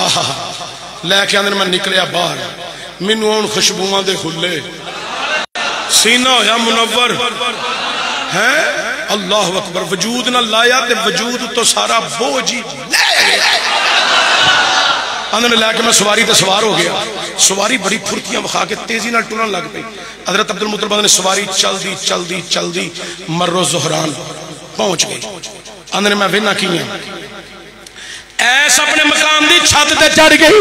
آہا لے کے اندر میں نکلیا باہر, مینوں اون خوشبوئاں دے کھلے, سینہ ہویا منور ہے. اللہ اکبر. وجود نہ لایا تے وجود تو سارا بوجھ ہی لے گیا. اندر لے کے میں سواری تے سوار ہو گیا. سواری بڑی پھرتیاں بخا کے تیزی نہ ٹرن لگ پئی. حضرت عبد المطلب نے سواری چل دی مر و زہران پہنچ گئی. اندر میں وینا کیاں ایس اپنے مقام دی چھت تے چڑھ گئی.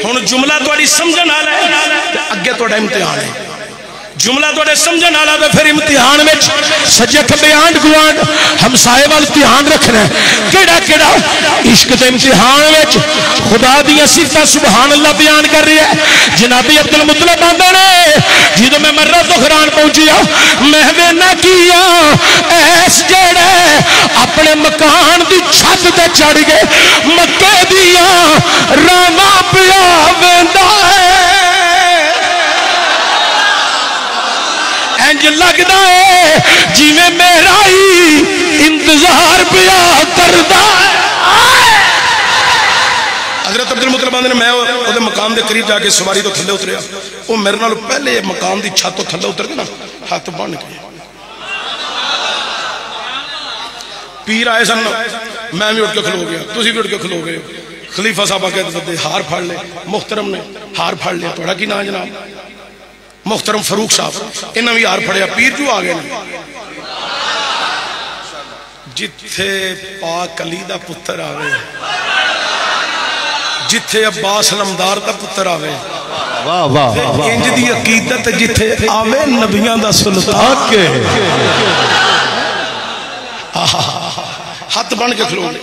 ہن جملہ تہاڈی سمجھن والا ہے, اگے تہاڈا امتحان ہے. جملہ توڑے سمجھن والا تے پھر امتحان وچ سجے کھبے آنڈ گوانڈ ہمسائے وال دھیان رکھنا ہے. کیڑا کیڑا عشق دے امتحان وچ خدا دی صفات سبحان اللہ بیان کر رہی ہے. جناب عبد المطلب آندے نے جدوں میں مرہ زہران پہنچیا میں وینا کیا ایس جڑے اپنے مکان دی چھت تے چڑھ گئے مکے دیاں راواں پیا ویندا ہے. انج لگدا ہے جویں میرا ہی انتظار پیا کردا ہے. حضرت عبد المطلب نے میں وہ مقام دے قریب جا کے سواری تو تھلے اتریا. وہ میرے نال پہلے مقام دی چھت تو تھلے اتر کے نا ہاتھ بن کے پیر آئے سن, میں بھی اٹھ کے کھلو گیا, تسی بھی اٹھ کے کھلو گئے. خلیفہ صاحب آگے دے ہار پھڑ لے، محترم نے ہار پھڑ لیا، توڑا کی نام جناب؟ محترم فاروق صاحب، انہاں بھی ہار پھڑیا، پیر جو آگے نے جتھے پاک علی دا پتر آوے، جتھے عباس علمدار دا پتر آوے، واہ واہ واہ، انج دی عقیدت جتھے آوے نبیاں دا سلطان کے ہاتھ بن کے کھلو لے۔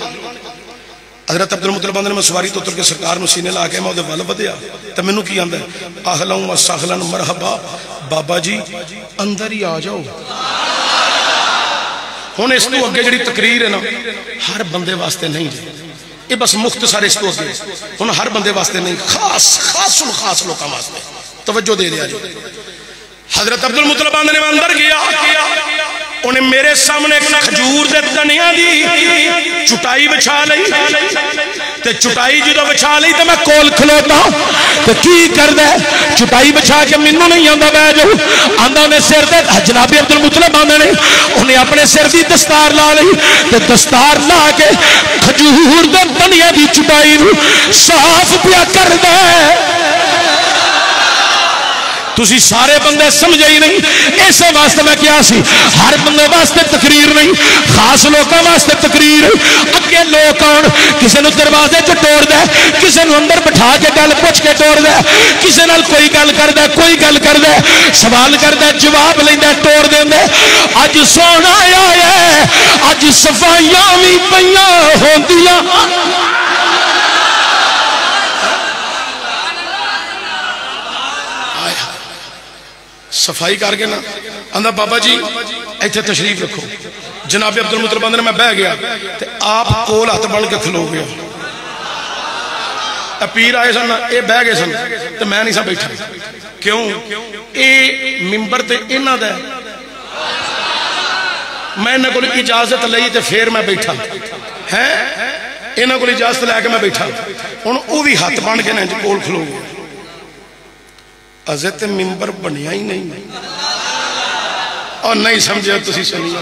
حضرت عبد المطلب نے میں سواری تو اتر کے سرکار نو سینے لا کے میں دے ول ودیا تے مینوں کی آندا ہے اہلا و سہلا مرحبا، بابا جی اندر ہی آ جاؤ۔ ہن اس تو اگے جڑی تقریر ہے نا ہر بندے واسطے نہیں جی، یہ بس مختصر اس تو اگے، ہن ہر بندے واسطے نہیں، خاص الخاص لوکاں واسطے توجہ دے دیا جی۔ حضرت عبد المطلب نے میں اندر گیا، انہیں میرے سامنے کھجور دے تنیاں دی چٹائی بچھا لئی، تے چٹائی جدو بچھا لئی تے میں کول کھلوتا تے کی کر دے چٹائی بچھا کے منو نہیں آندا بہ جو آندا نے سر دے جناب عبد المطلب آندے نے انہیں اپنے سر دی دستار لا لئی تے دستار لا کے کھجور دے تنیاں دی چٹائی نو صاف پیا کر دے۔ تسی سارے بندے سمجھے ہی نہیں، اس واسطے میں کیا سی ہر بندے واسطے تقریر نہیں، خاص لوکاں واسطے تقریر۔ اگے لوگ آن کسی نو دروازے چ توڑ دے، کسی نو اندر بٹھا کے گل پوچھ کے توڑ دے، کسی نال کوئی گل کر دے، کوئی گل کر دے، سوال کر دے، جواب لیندا توڑ دیندے۔ اج سونا آیا ہے، اج صفائیاں وی پئیاں ہوندیاں، صفائی کر کے نا آندا بابا جی ایتھے تشریف رکھو۔ جناب عبد المطلب نے میں بہ گیا تے آپ کول ہاتھ بن کے کھلو گیا، پیر آئے سن اے بہ گئے سن تے میں نہیں سا بیٹھا، کیوں؟ اے ممبر تے انہاں دا میں انہاں کول اجازت لئی تے پھر میں بیٹھا ہیں، انہاں کول اجازت لے کے میں بیٹھا، ہن او بھی ہاتھ بن کے نا کول کھلو گیا۔ حضرت ممبر بنیا ہی نہیں اور نہیں سمجھے تسی سنیا،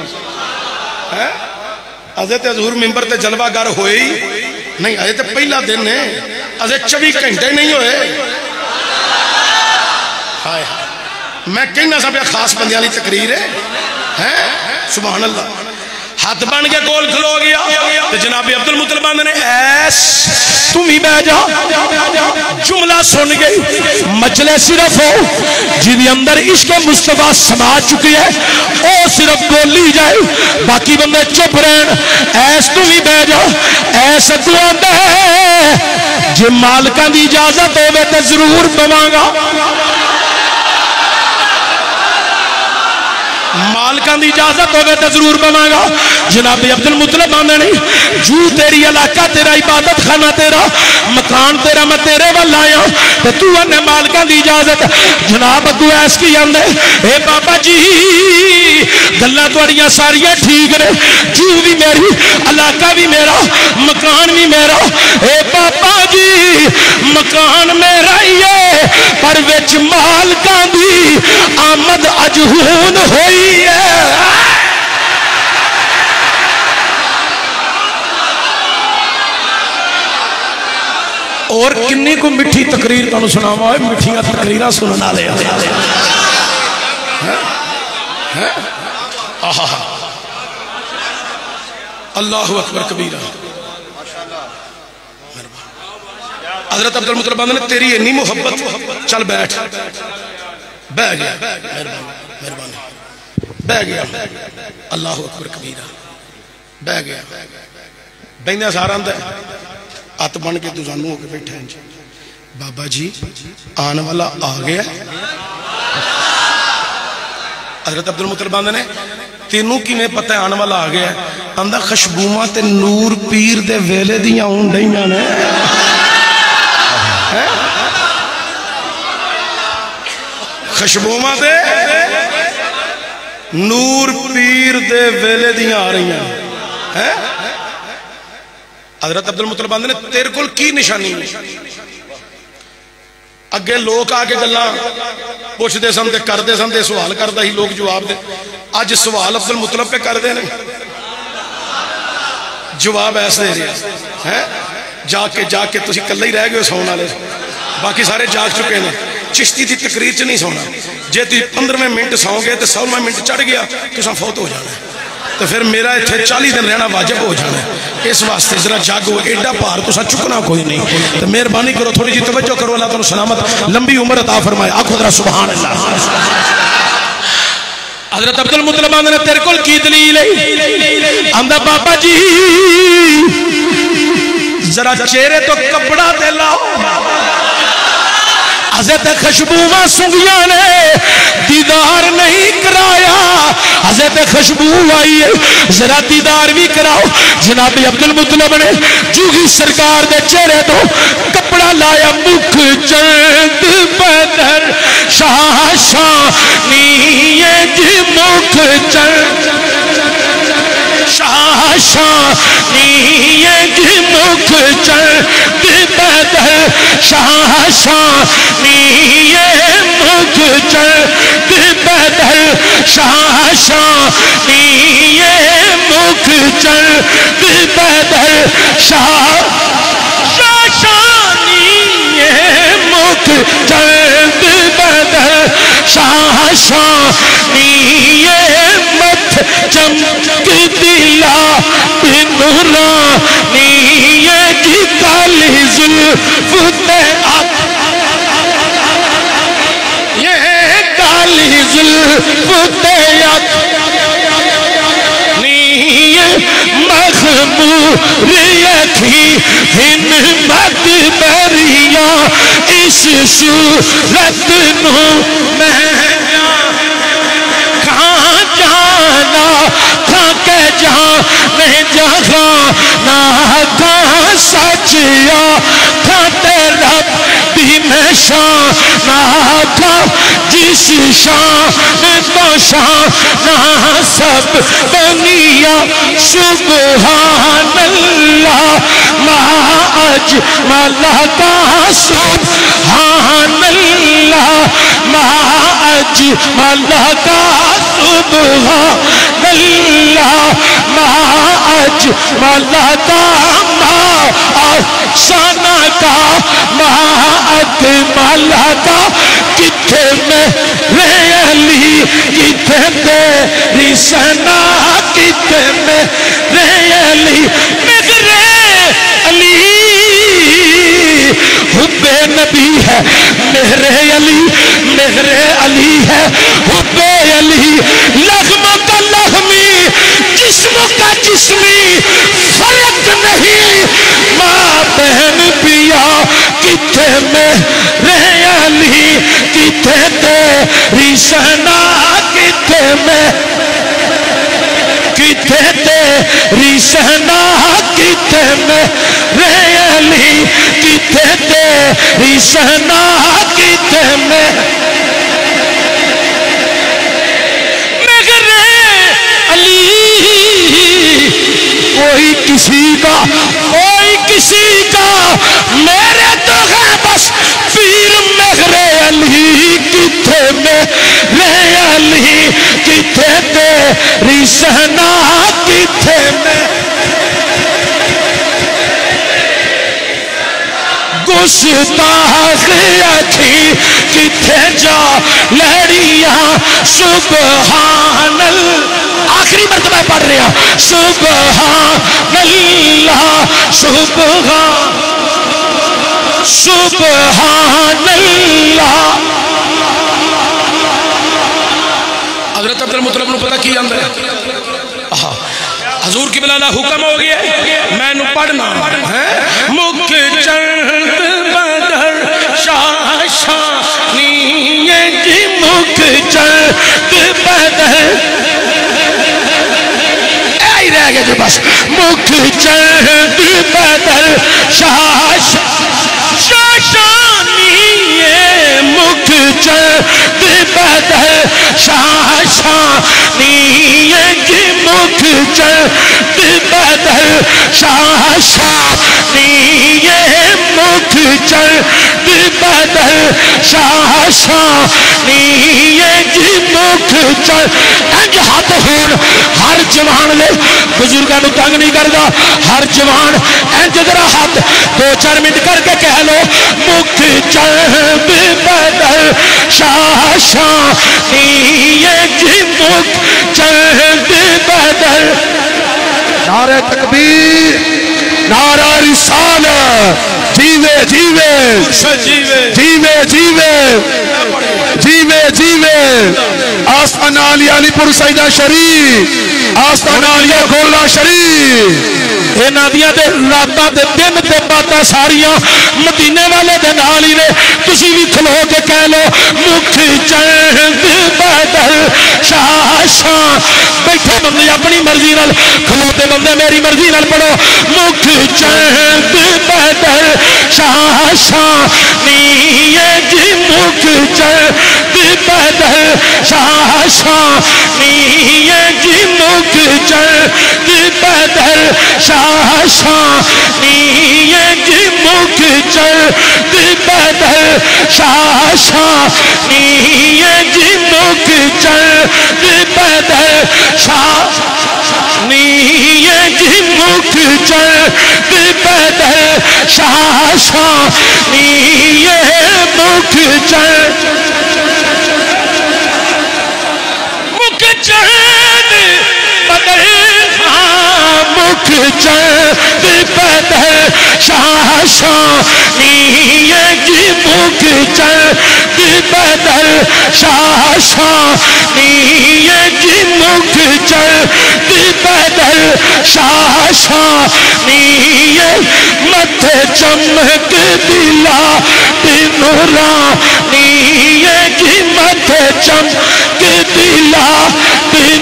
حضرت حضور ممبر تے جلوہ گر ہوئے ہی نہیں، حضرت پہلا دن ہے، حضرت 24 گھنٹے نہیں ہوئے۔ میں کہنا سا پہ خاص بندیاں لی تقریر ہے، سبحان اللہ۔ ہاتھ بن کے کول کھلو گیا تو جناب عبد المطلب نے ایس تم ہی بہ جا، جملہ سن گئی مجلس صرف ہو جی اندر عشق مصطفیٰ سما چکی ہے او صرف بولی جائے، باقی بندے چپ رہن۔ ایس تم ہی بہ جا، ایس دعا دے جی مالکاں دی اجازت ہوے تے ضرور پواں گا، مالکان دی اجازت ہوگا تو ضرور بناں گا۔ جناب عبد المطلب آنے نہیں جو تیری علاقہ تیرا عبادت خانہ تیرا مکان تیرا میں تیرے وال آیا تو انہیں مالکان دی اجازت۔ جناب ادو ایس کی آندے اے بابا جی گلہ توڑیاں ساریاں ٹھیک نے، جو بھی میری علاقہ بھی میرا مکان بھی میرا، اے بابا جی مکان میرا ہی ہے پر وچ مالکان دی آمد اجہون ہوئی ہے۔ اور کنی کو مٹھی تقریر تانوں سناواں، مٹھیاں تقریراں سنن والے اللہ اکبر کبیرہ۔ حضرت عبد المطلب نے تیری اتنی محبت، چل بیٹھ، بہ گیا، مہربانی بہ گیا، اللہ اکبر کبیرہ، بہ گیا، بہندہ سارا اندر ہاتھ بن کے دوزانوں ہو کے بیٹھے ہیں جی بابا جی آنے والا آ گیا۔ حضرت عبد المطلب نے تینوں کی میں پتہ ہے آنے والا آ گیا، اندھا خشبومہ تے نور پیر دے ویلے دیاں ہون ڈیاں نے، خشبومہ تے نور پیر دے ویلے دیاں آ رہی ہیں۔ حضرت عبد المطلب نے تیرے کل کی نشانی اگے لوگ آ کے گلاں پوچھ دے سن تے کر دے سن تے سوال کردہ ہی لوگ جواب دے، آج سوال عبد المطلب پہ کر دے نہیں، جواب ایسے دے رہے ہیں، جا کے تسی کلے ہی رہ گئے سون والے باقی سارے جاگ چکے ہیں چشتی دی تقریر چ نہیں سونا جے تسی 15 منٹ سو گئے تو 16 منٹ چڑھ گیا تساں فوت ہو جانا تو پھر میرا اتنے 40 دن رہنا واجب ہو جانا اس واسطے ذرا جاگو ایڈا پار تساں چکنا کوئی نہیں تو مہربانی کرو تھوڑی جی توجہ کرو اللہ تعالی سلامت لمبی عمر عطا فرمائے آکھو ذرا سبحان اللہ حضرت عبد المطلب نے تیرے کول کی دلیل ہے آندا بابا جی ذرا چہرے تو کپڑا دے لاؤ حضرت خوشبو سنگیاں نے دیدار نہیں کرایا حضرت خوشبو آئی ہے ذرا دیدار بھی کراؤ جناب عبد المطلب نے جوگی سرکار دے چہرے تو کپڑا لایا مکھ چند بدر شاہ شانی جی مکھ چند شاہ شانی جی مکھ چند بدر شاہ شانی مکھ چند بدر شاہ شانی مکھ چند بدر شاہ شانی مکھ چند بدر شاہ شانی مت چمک دلا نورانی کی کالی زلف تے کالی زلف تے مخموریت ہی ہمت بریاں اس صورت نو میں کہاں جانا تھا کہ جہاں میں جہاں نہ کہاں سچیا تھا تیرا بھی میں شان نہ تھا جس شان تو شان نہ سب دنیا سبحان اللہ ما اجمل کا سبحان اللہ ما اجمل کا سبحان اللہ ما اجمل کا ما احسن کا ما اکمل کا کتھے میرے علی کتھے تیری ثنا کتھے میرے علی میرے علی حب نبی ہے میرے علی ہے حب علی لغم کا لغمی جسم کا جسمی فرق نہیں ماں بہن پیا کتھے میرے علی کتھے تیری ثنا کتھے تیری ثنا کتھے میرے علی کتھے تیری ثنا کتھے کوئی کسی کا میرے تو ہے بس پیر میرے علی کتھے میرے علی کتھے تیری ثنا کتھے گستاخ اکھی کتھے جا لڑیاں سبحان اللہ آخری مرتبہ پڑھ رہے ہیں سبحان اللہ سبحان اللہ حضرت عبد المطلب نے پتہ کی آندہ ہے حضور کی بلالہ حکم ہو گیا میں نو پڑھنا مکھ چند بدر شاہ شانی جی مکھ چند بدر آئی رہ گئے جو بس مکھ چند بدر شاہ شانی مکھ چند بدر شاہ شانی جی مکھ چند بدر شاہ شانی مکھ چند بدر شاہ شانی جی مکھ چند انج ہاتھ ہون ہر جوان لے بزرگاں نو تنگ نہیں کردا ہر جوان انج ذرا ہاتھ 2-4 منٹ کر کے کہہ لو مکھ چند بدل شاہ شانی جی مکھ چند بدل نعرہ تکبیر نعرہ رسالت جیوے جیوے جیوے جیوے جیوے جیوے آستان علی علی پور سیدہ شریف آستان علی گولہ شریف اینا دیا دے راتاں دے دن تے باتاں ساریاں مدینے والے دے نال ہی نے تسی بھی کھلو کے کہہ لو مکھ چند بدل شاہ شاہ بیٹھے بندے اپنی مرضی نال کھلوتے بندے میری مرضی نال پڑھو مکھ چند بدل شاہ شانی جی مکھ چند بدل شاہ شانی جی مکھ چند بدل شاہ شانی جی مکھ چند بدل شاہ شانی جی مکھ چند بدل شانی جی مکھ چند بدل شاہ شانی مکھ چند مکھ چند بدل مکھ چند بدل شاہ شانی جی مکھ چند بدل شاہ شانی جی مکھ چند بدل شاہ شانی متھے چمک دلا نورانی جی متھے چمک دلا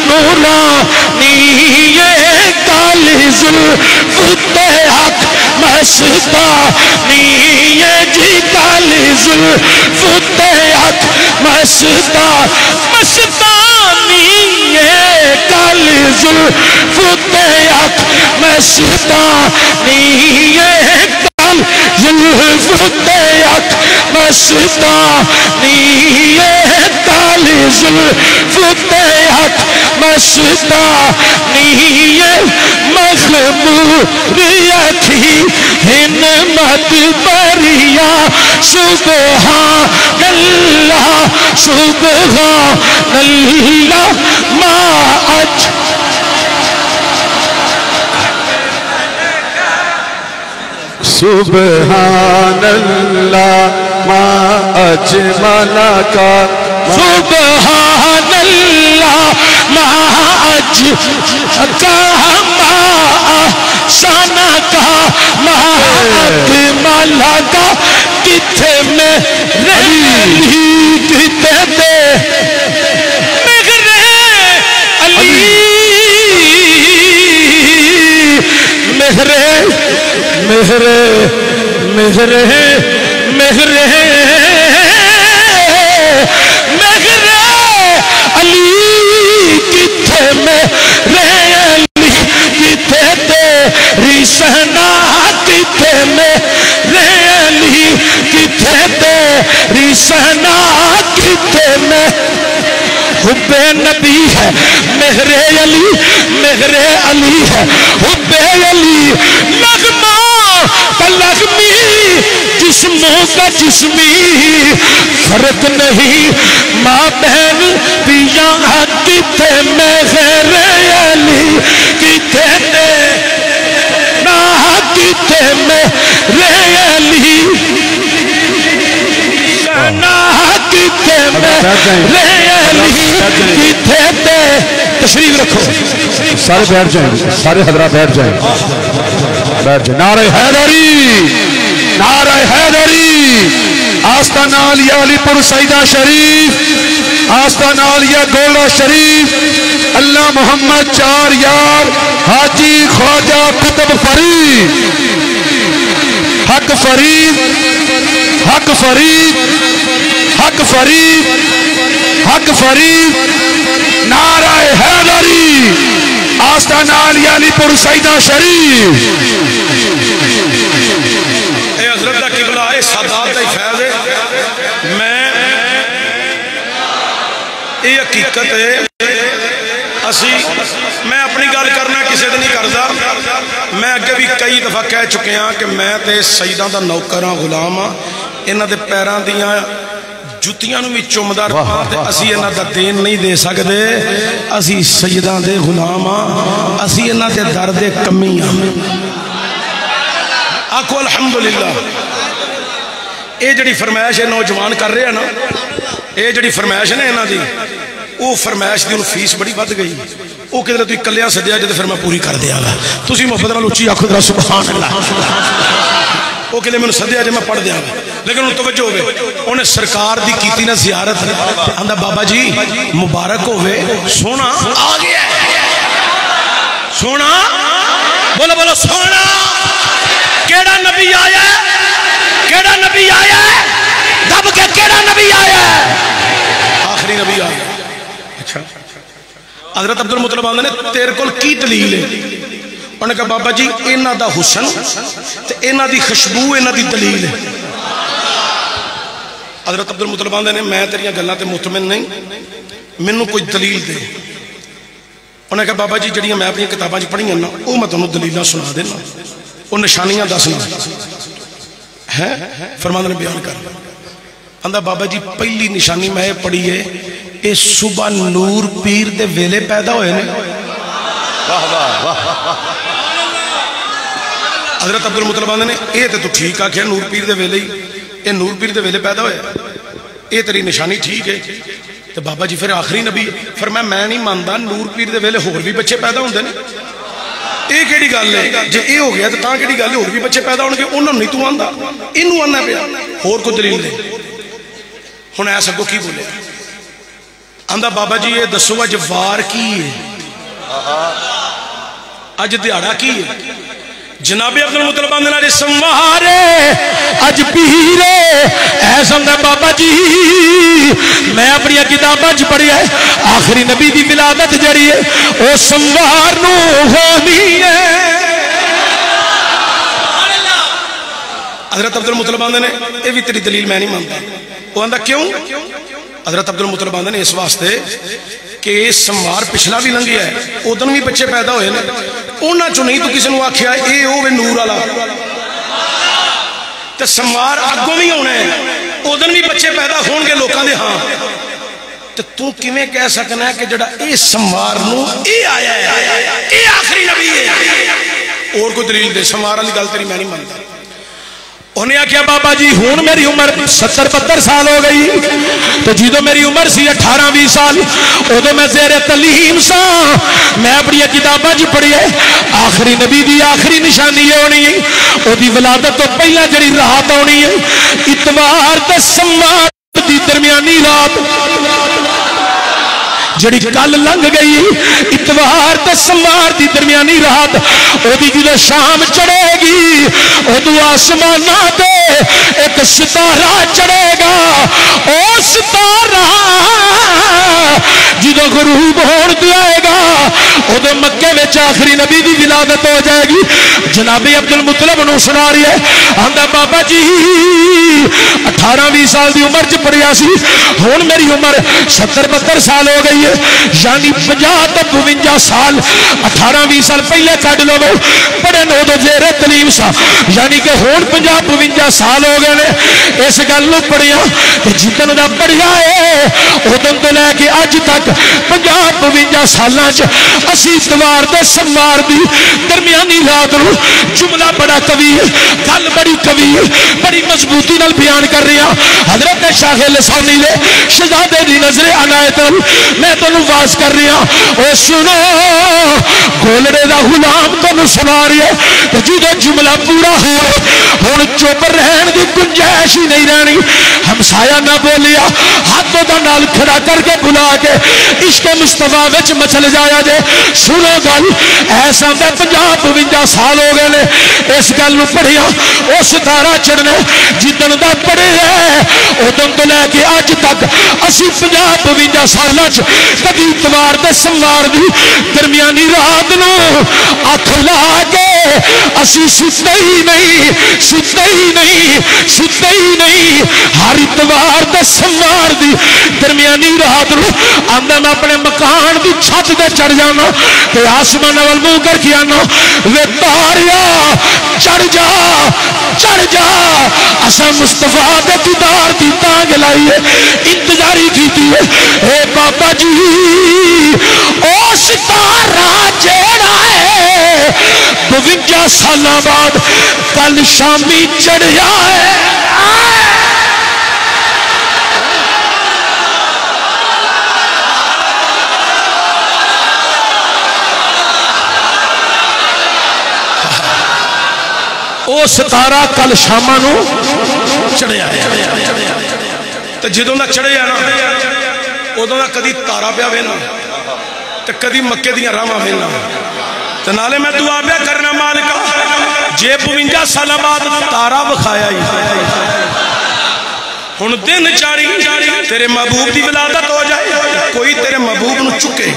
نورانی کالی زلف تے حق مستانی جی کالی زلف تے حق مستانی کالی زلف تے حق مستانی زلف تے حق مستانی کالی زلف تے حق مستانی مغموریتی ہنمت بریا سبحان اللہ سبحان اللہ ما اج سبحان اللہ ما اجملک سبحان اللہ ما اجملک ما احسنک ما اکملک کتھے میں رہی کتے دے مغرے علی مغرے مغرے مغرے مغرے مغرے علی کتھے میرے علی کتھے تیری سنا کتھے میرے علی کتھے تیری سنا کتھے میں حب نبی ہے میرے علی ہے حب علی نغمہ کا لغمی جسموں کا جسمی فرق نہیں ماں بہن پیا کتھے میرے علی کتھے نا کتھے میرے علی نا کتھے میرے علی کتھے تے تشریف رکھو سارے بیٹھ جائیں سارے حضرات بیٹھ جائیں نعرہ حیدری نعرہ حیدری آستان علی علی پور سیدہ شریف آستان علی گولہ شریف اللہ محمد چار یار حاجی خواجہ قطب فرید حق فرید حق فرید حق فرید حق فرید نعرہ حیدری آستان علی علی پور سیدہ شریف اے حضرت دا قبلہ اے سادات دا فیض ہے میں اے حقیقت ہے میں اپنی گل کرنا کسی دن نہیں کرتا. میں اگے بھی کئی دفعہ کہہ چکے ہاں کہ میں تے سیداں دا نوکر ہاں، غلام ہاں. انہاں دے پیراں دیاں جُتیاں نوں بھی چومدا رہاں تے اسی انہاں دا دین نہیں دے سکدے. اسی سیداں دے غلام ہاں، اسی انہاں دے در دے کمی ہاں. آکھو الحمدللہ. اے جڑی فرمائش ہے نوجوان کر رہے ہیں نا، اے جڑی فرمائش ہے نا انہاں دی، وہ فرمائش دی انہوں فیس بڑی ود گئی. وہ کدھر تو کلیا سدیا جے پھر میں پوری کر دیا گا. تسی محبت نال اچھی آکھو ذرا سبحان اللہ. وہ کدھر میں سدیا جے میں پڑھ دیا گا. لیکن انہوں توجہ ہوئے انہیں سرکار دی کیتی نا زیارت، آندا بابا جی مبارک ہوئے، سونا آ گیا ہے. سونا بولو بولو سونا. کیڑا نبی آیا ہے؟ کیڑا نبی آیا ہے؟ دب کے کیڑا نبی آیا ہے؟ آخری نبی آیا. اچھا حضرت عبد المطلب آندے نے تیرے کول کی دلیل ہے؟ انہوں نے کہا بابا جی انہاں دا حسن تے انہاں دی خوشبو انہاں دی دلیل ہے. حضرت عبد المطلب آندے نے میں تیریاں گلاں تے مطمئن نہیں، مینوں کوئی دلیل دے. انہوں نے کہا بابا جی جڑیاں میں اپنی کتاباں وچ پڑھیاں نا وہ میں تانوں دلیلاں سنا دینا، وہ نشانیاں دسنا ہے. فرماندے نے بیان کر. آندا بابا جی پہلی نشانی میں پڑھی ہے، اے صبح نور پیر دے ویلے پیدا ہوئے نے. حضرت عبد المطلب آندے نے اے تے تو ٹھیک آکھیا نور پیر دے ویلے ہی، اے نور پیر دے ویلے پیدا ہوئے، اے تیری نشانی ٹھیک ہے. تے بابا جی پھر آخری نبی. فرمایا میں نہیں ماندا نور پیر دے ویلے ہور بھی بچے پیدا ہوندے نے. اے کیڑی گل ہے؟ جے اے ہو گیا تے تاں کیڑی گل ہے ہور بھی بچے پیدا ہون گے؟ انہاں نہیں تو آندا، اینوں آنا پیا. ہور کوئی دلیل دے. ہن ایسا کو کی بولے؟ آندا بابا جی یہ دسو اج وار کی ہے؟ اج دیہڑا کی ہے؟ جناب عبد المطلب آندے نے سموارے اج پیرے ایسا ہوندا بابا جی میں اپنی کتاباں وچ پڑھیا ہے آخری نبی دی ولادت جڑی ہے او سموار نو ہونی ہے. حضرت عبد المطلب آندے نے اے بھی تیری دلیل میں نہیں مانتا. وہ آندا کیوں؟ حضرت عبد المطلب آندے نے اس واسطے کہ سموار پچھلا بھی لنگیا ہے، ادن بھی بچے پیدا ہوئے نے، انہاں چوں نہیں تو کسی نے آکھیا اے ہوے نور والا تے سموار اگوں بھی ہونا ہے، ادن بھی بچے پیدا ہون گے لوکاں دے. ہاں تے تو کیویں کہہ سکنا ہے کہ جڑا اے سموار نو اے آیا ہے اے آخری نبی ہے؟ اور کوئی دلیل دے. سموار والی گل تیری میں نہیں مانتا. انہیں کیا بابا جی ہون میری عمر 70-72 سال ہو گئی تو جدو میری عمر سی 18-20 سال ادو میں زیر تعلیم سا. میں اپنی کتاباں وچ پڑھی ہے آخری نبی دی آخری نشانی یہ ہونی ہے او دی ولادت تو پہلا جڑی رات آنی ہے اتوار تے سموار دی درمیانی رات جڑی کل لنگ گئی اتوار تے سموار دی درمیانی رات او دی جدو شام چڑھے گی ادو آسماناں تے ایک ستارہ چڑھے گا. او ستارہ جدو غروب ہون دے گا ادو مکے وچ آخری نبی دی ولادت ہو جائے گی. جناب عبد المطلب نو سنا رہی ہے آندا بابا جی 18-20 سال دی عمر چ پڑھیا سی ہن میری عمر 70-72 سال ہو گئی ہے یعنی 50-52 سال 18-20 سال پہلے کڈ لو پڑھے نو دو زیر تعلیم سا یعنی کہ ہن 50-52 سال ہو گئے نے اس گل نو پڑھیا تے جتن دا پڑھیا ہے ادن تو لے کے اج تک 50-52 سالاں چ اسی اتوار تے سموار دی درمیانی رات نو جملہ بڑا قوی ہے گل بڑی قوی ہے بڑی مضبوطی نال بیان کر رہا. حضرت شاہ لسانی نے شہزادے دی نظر عنایت میں تینوں واز کر رہا او سنو گولڑے دا غلام تینوں سنا رہا ہے جدو جملہ پورا ہو ہن چپ رہن دی گنجائش ہی نہیں رہنی. ہمسایا نہ بولیا ہاتھوں دا نال کھڑا کر کے بلا کے عشق مصطفیٰ وچ مچل جایا جے سنو گل ایسا میں 50-52 سال ہو گئے اس گل پڑھیا وہ ستارہ چڑھنا جدن دا پڑھے ہے ادن تو لے کے اج تک اسی 50-52 سال کبھی اتوار تے سوار دی درمیانی رات نو اکھ لا کے اسی ستے ہی نہیں ہر اتوار تے سوار دی درمیانی رات نو آندا میں اپنے مکان دی چھت تے چڑھ جانا تے آسمان ول منہ کر کے آنا وے تاریا چڑھ جا اساں مصطفیٰ دے دیدار دی تانگ لائیے انتظاری کیتی ہے اے بابا جی او ستارہ جیڑا ہے 52 سالاں بعد کل شامی چڑھیا ہے او ستارہ کل شامہ نو چڑھیا ہے تو جدوں دا چڑھیا نا ادوں دا کدی تارا پیا وینا تو کدی مکے دیاں راواں وینا تو نالے میں دعا پیا کرنا مالکا جے 52 سال بعد تارا بکھایا ہی ہن دن چاڑی تیرے محبوب دی ولادت ہو جائے کوئی تیرے محبوب نو چکے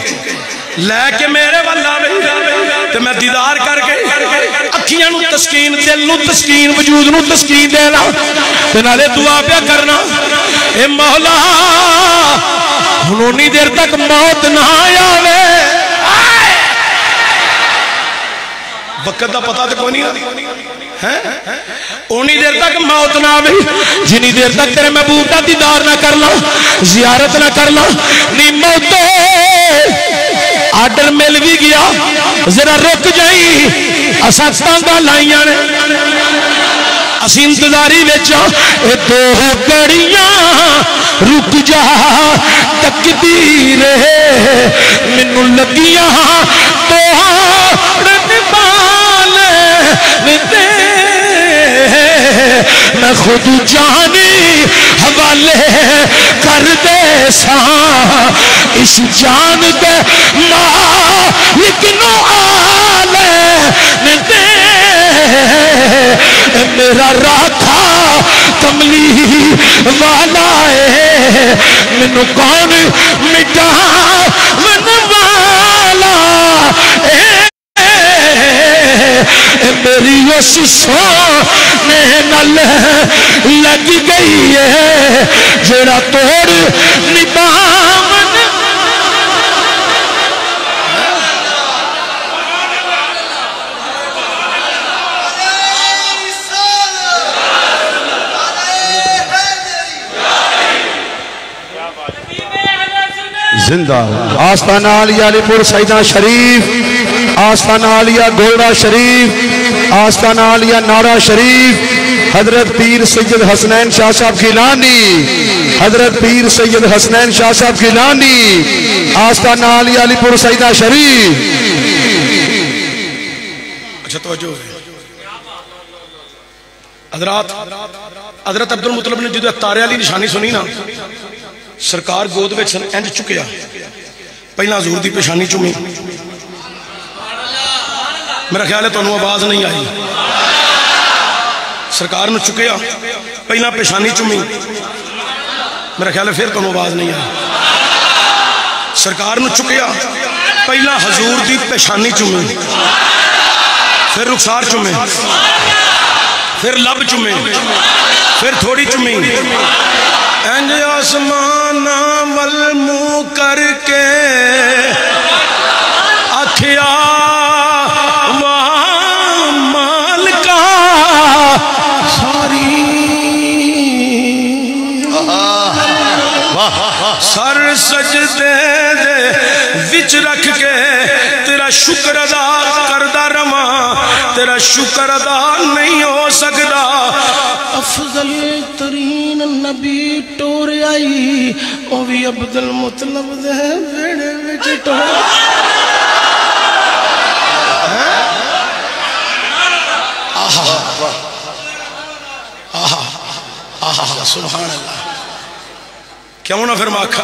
لے کے میرے والا تے میں دیدار کر کے اکھیاں نو تسکین دل نو تسکین وجود نو تسکین دینا تے نالے دعا پیا کرنا اے مولا ہنونی دیر تک موت نہ آوے وقت دا پتہ تے کوئی نہیں اونی دیر تک موت نہ آوے جنی دیر تک تیرے محبوب دا دیدار نہ کرنا زیارت نہ کرنا نی موت آرڈر مل بھی گیا ذرا رک جائی اساں تانگا لائیاں نے اسی انتظاری وچا اے 2 گھڑیاں رک جا تقدیر مینوں لگیاں توڑن والے میں خود جانی حوالے کر دے ساں اس جان دے مالک نو آلے دے میرا راکھا کملی والا ہے مینوں کون مٹاون والا میری اس سونے نال لگ گئی ہے جڑا توڑ نباون زندہ آستانہ علیہ علی پور سیدہ شریف آستانہ علیہ گولڈا شریف آستانہ علیہ نارا شریف حضرت پیر سید حسنین شاہ صاحب گیلانی حضرت پیر سید حسنین شاہ صاحب گیلانی آستانہ علیہ علی پور سیدہ شریف اچھا توجہ حضرت عبدالمطلب نے جدو تارے والی نشانی سنی نا سرکار گود وچ انج چکیا پہلا حضور دی پیشانی چومی میرا خیال ہے تانوں آواز نہیں آئی سرکار نے چکیا پہلا پیشانی چومی میرا خیال ہے پھر تانوں آواز نہیں آئی سرکار نے چکیا پہلا حضور دی پیشانی چومی پھر رخسار چومے پھر لب چومے پھر تھوڑی چومی انج آسمانہ والمو کر کے آکھیا مالکا ساری سر سجدے دے وچ رکھ کے تیرا شکر ادا کردہ رواں تیرا شکر ادا نہیں ہو سکتا افضل ترین نبی ٹور آئی او بھی عبدالمطلب دے بیڑے وچ ٹور سبحان اللہ کیوں نہ فرما کھا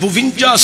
52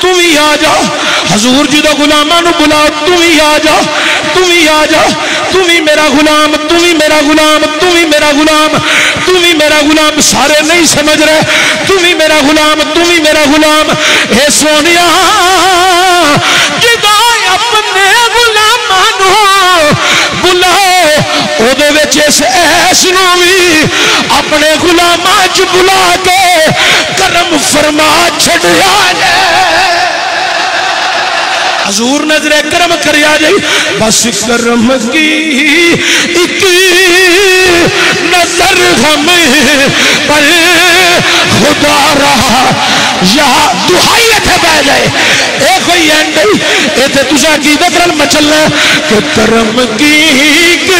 تم ہی آ جا حضور جدو غلاماں نو بلا تم ہی آ جا تم ہی آ جا تم ہی میرا غلام تم ہی میرا غلام تم ہی میرا غلام تم ہی میرا غلام سارے نہیں سمجھ رہے تم ہی میرا غلام تم ہی میرا غلام اے سونیا جدو اپنے غلاماں نو بلاؤ او دے وچ اس ایس نو وی اپنے غلاماں چ بلا کے کرم فرما چھڈیا حضور نظر کرم کریا جائی بس کرم کی ایک نظر ہمیں پر خدا رہا یا دہائی اتھے بہ جائے اے کوئی اینڈ نہیں اے تے تجھا کی دکرل مچلنا کہ کرم کی ایک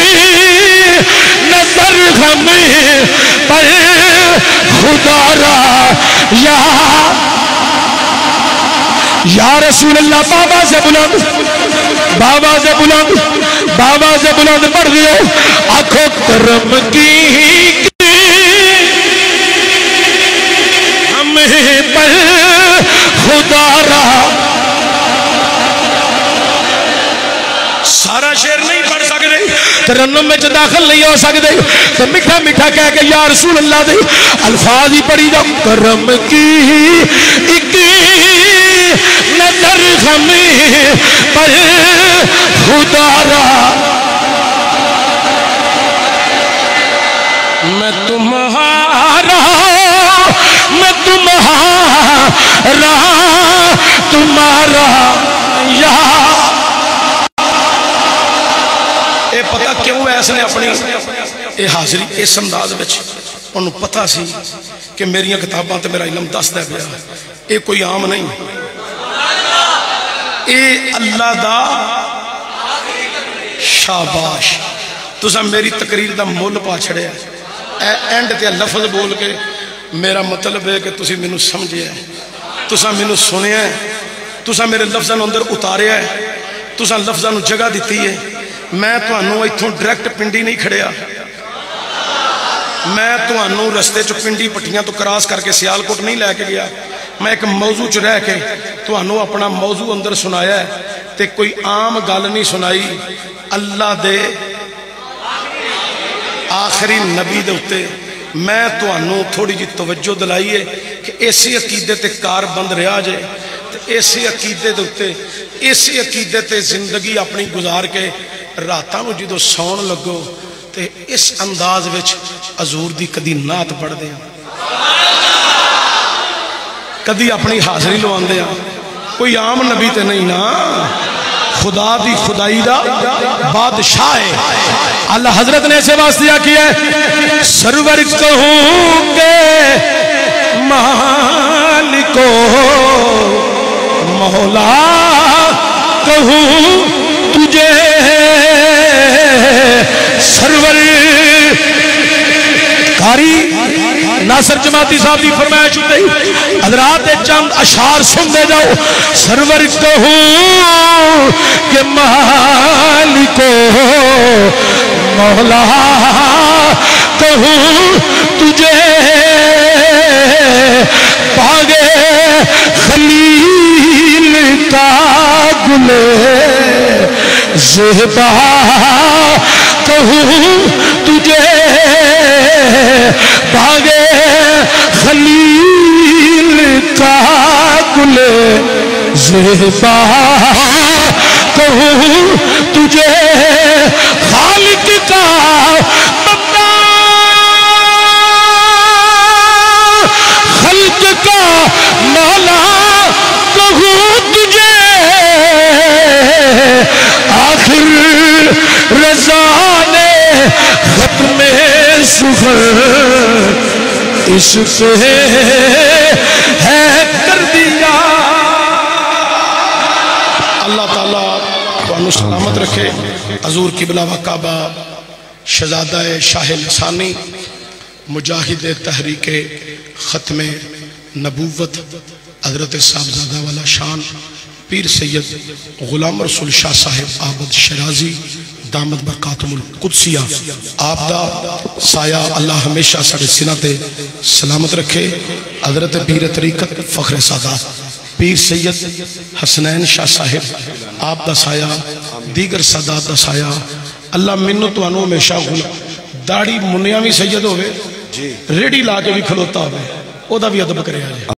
نظر ہمیں پر خدا رہا یا رسول اللہ بابا سے بلند بابا سے بلند بابا سے بلند پڑھ دیو آنکھوں کرم کی ہمیں پر خدا رہا سارا شعر نہیں پڑھ سکتے ترنم میں داخل نہیں ہو سکتے تو میٹھا میٹھا کہہ کے یا رسول اللہ دے الفاظ ہی پڑھی جاؤ کرم کی ایک نظر ہمیں پر خدا رہا میں تمہارا تمہارا یا اے پتہ کیوں ہے اس نے اپنی اے حاضری اس انداز وچ انہوں پتہ سی کہ میری کتاباں تے میرا علم دستا پیا اے کوئی عام نہیں اے اللہ دا شاباش تسا میری تقریر دا مول پا چھڑیا اے اینڈ تے لفظ بول کے میرا مطلب ہے کہ تسی مینوں سمجھیا ہے تسا مینوں سنیا ہے تسا میرے لفظاں نو اندر اتاریا ہے تسا لفظاں نو جگہ دیتی ہے میں تانوں ایتھوں ڈائریکٹ پنڈی نہیں کھڑیا میں تانوں رستے چ پنڈی پٹیاں تو کراس کر کے سیالکوٹ نہیں لے کے گیا میں ایک موضوع چ رہ کے تانوں اپنا موضوع اندر سنایا ہے تے کوئی عام گل نہیں سنائی اللہ دے آخری نبی دے اتے میں تانوں تھوڑی جی توجہ دلائی ہے کہ ایسی عقیدے تے کار بند رہا جائے ایسی عقیدے دے اتے ایسی عقیدے تے زندگی اپنی گزار کے راتاں نو جدو سون لگو تے اس انداز وچ حضور دی کدی نعت پڑھ دے کدی اپنی حاضری لوان دے کوئی عام نبی تے نہیں نا خدا دی خدائی دا بادشاہ ہے اللہ حضرت نے اسے واسطہ کیا ہے سرور کہوں گے مالکو مولا کہوں تجھے سرور کاری ناصر جماعتی صاحب کی فرمائش ہوتے ہی حضرات چند اشعار سن دے جاؤ سرور کہوں کہ مالکو مولا کہوں تجھے باغے خلیل کا گلے زہبا کہوں تجھے باغے خلیل کا گلے زہبا کہوں تجھے خالق کا بندہ خلق کا مولا کہوں تجھے آخر رضا نے ختم سفر عشق ہے کر دیا اللہ تعالیٰ کو سلامت رکھے حضور قبلہ و کعبہ شہزادہ شاہ لسانی مجاہد تحریک ختم نبوت حضرت صاحبزادہ والا شان پیر سید غلام رسول شاہ صاحب عابد شرازی دامت برکاتم القدسیہ آپ دا سایہ اللہ ہمیشہ ساڑھے سنہ تے سلامت رکھے حضرت پیر طریقت فخر سادات پیر سید حسنین شاہ صاحب آپ دا سایہ دیگر سادات دا سایہ اللہ منو تو انو ہمیشہ داڑھی منیا بھی سید ہوئے ریڈی لا کے بھی کھلوتا ہوئے او دا بھی ادب کرے آجے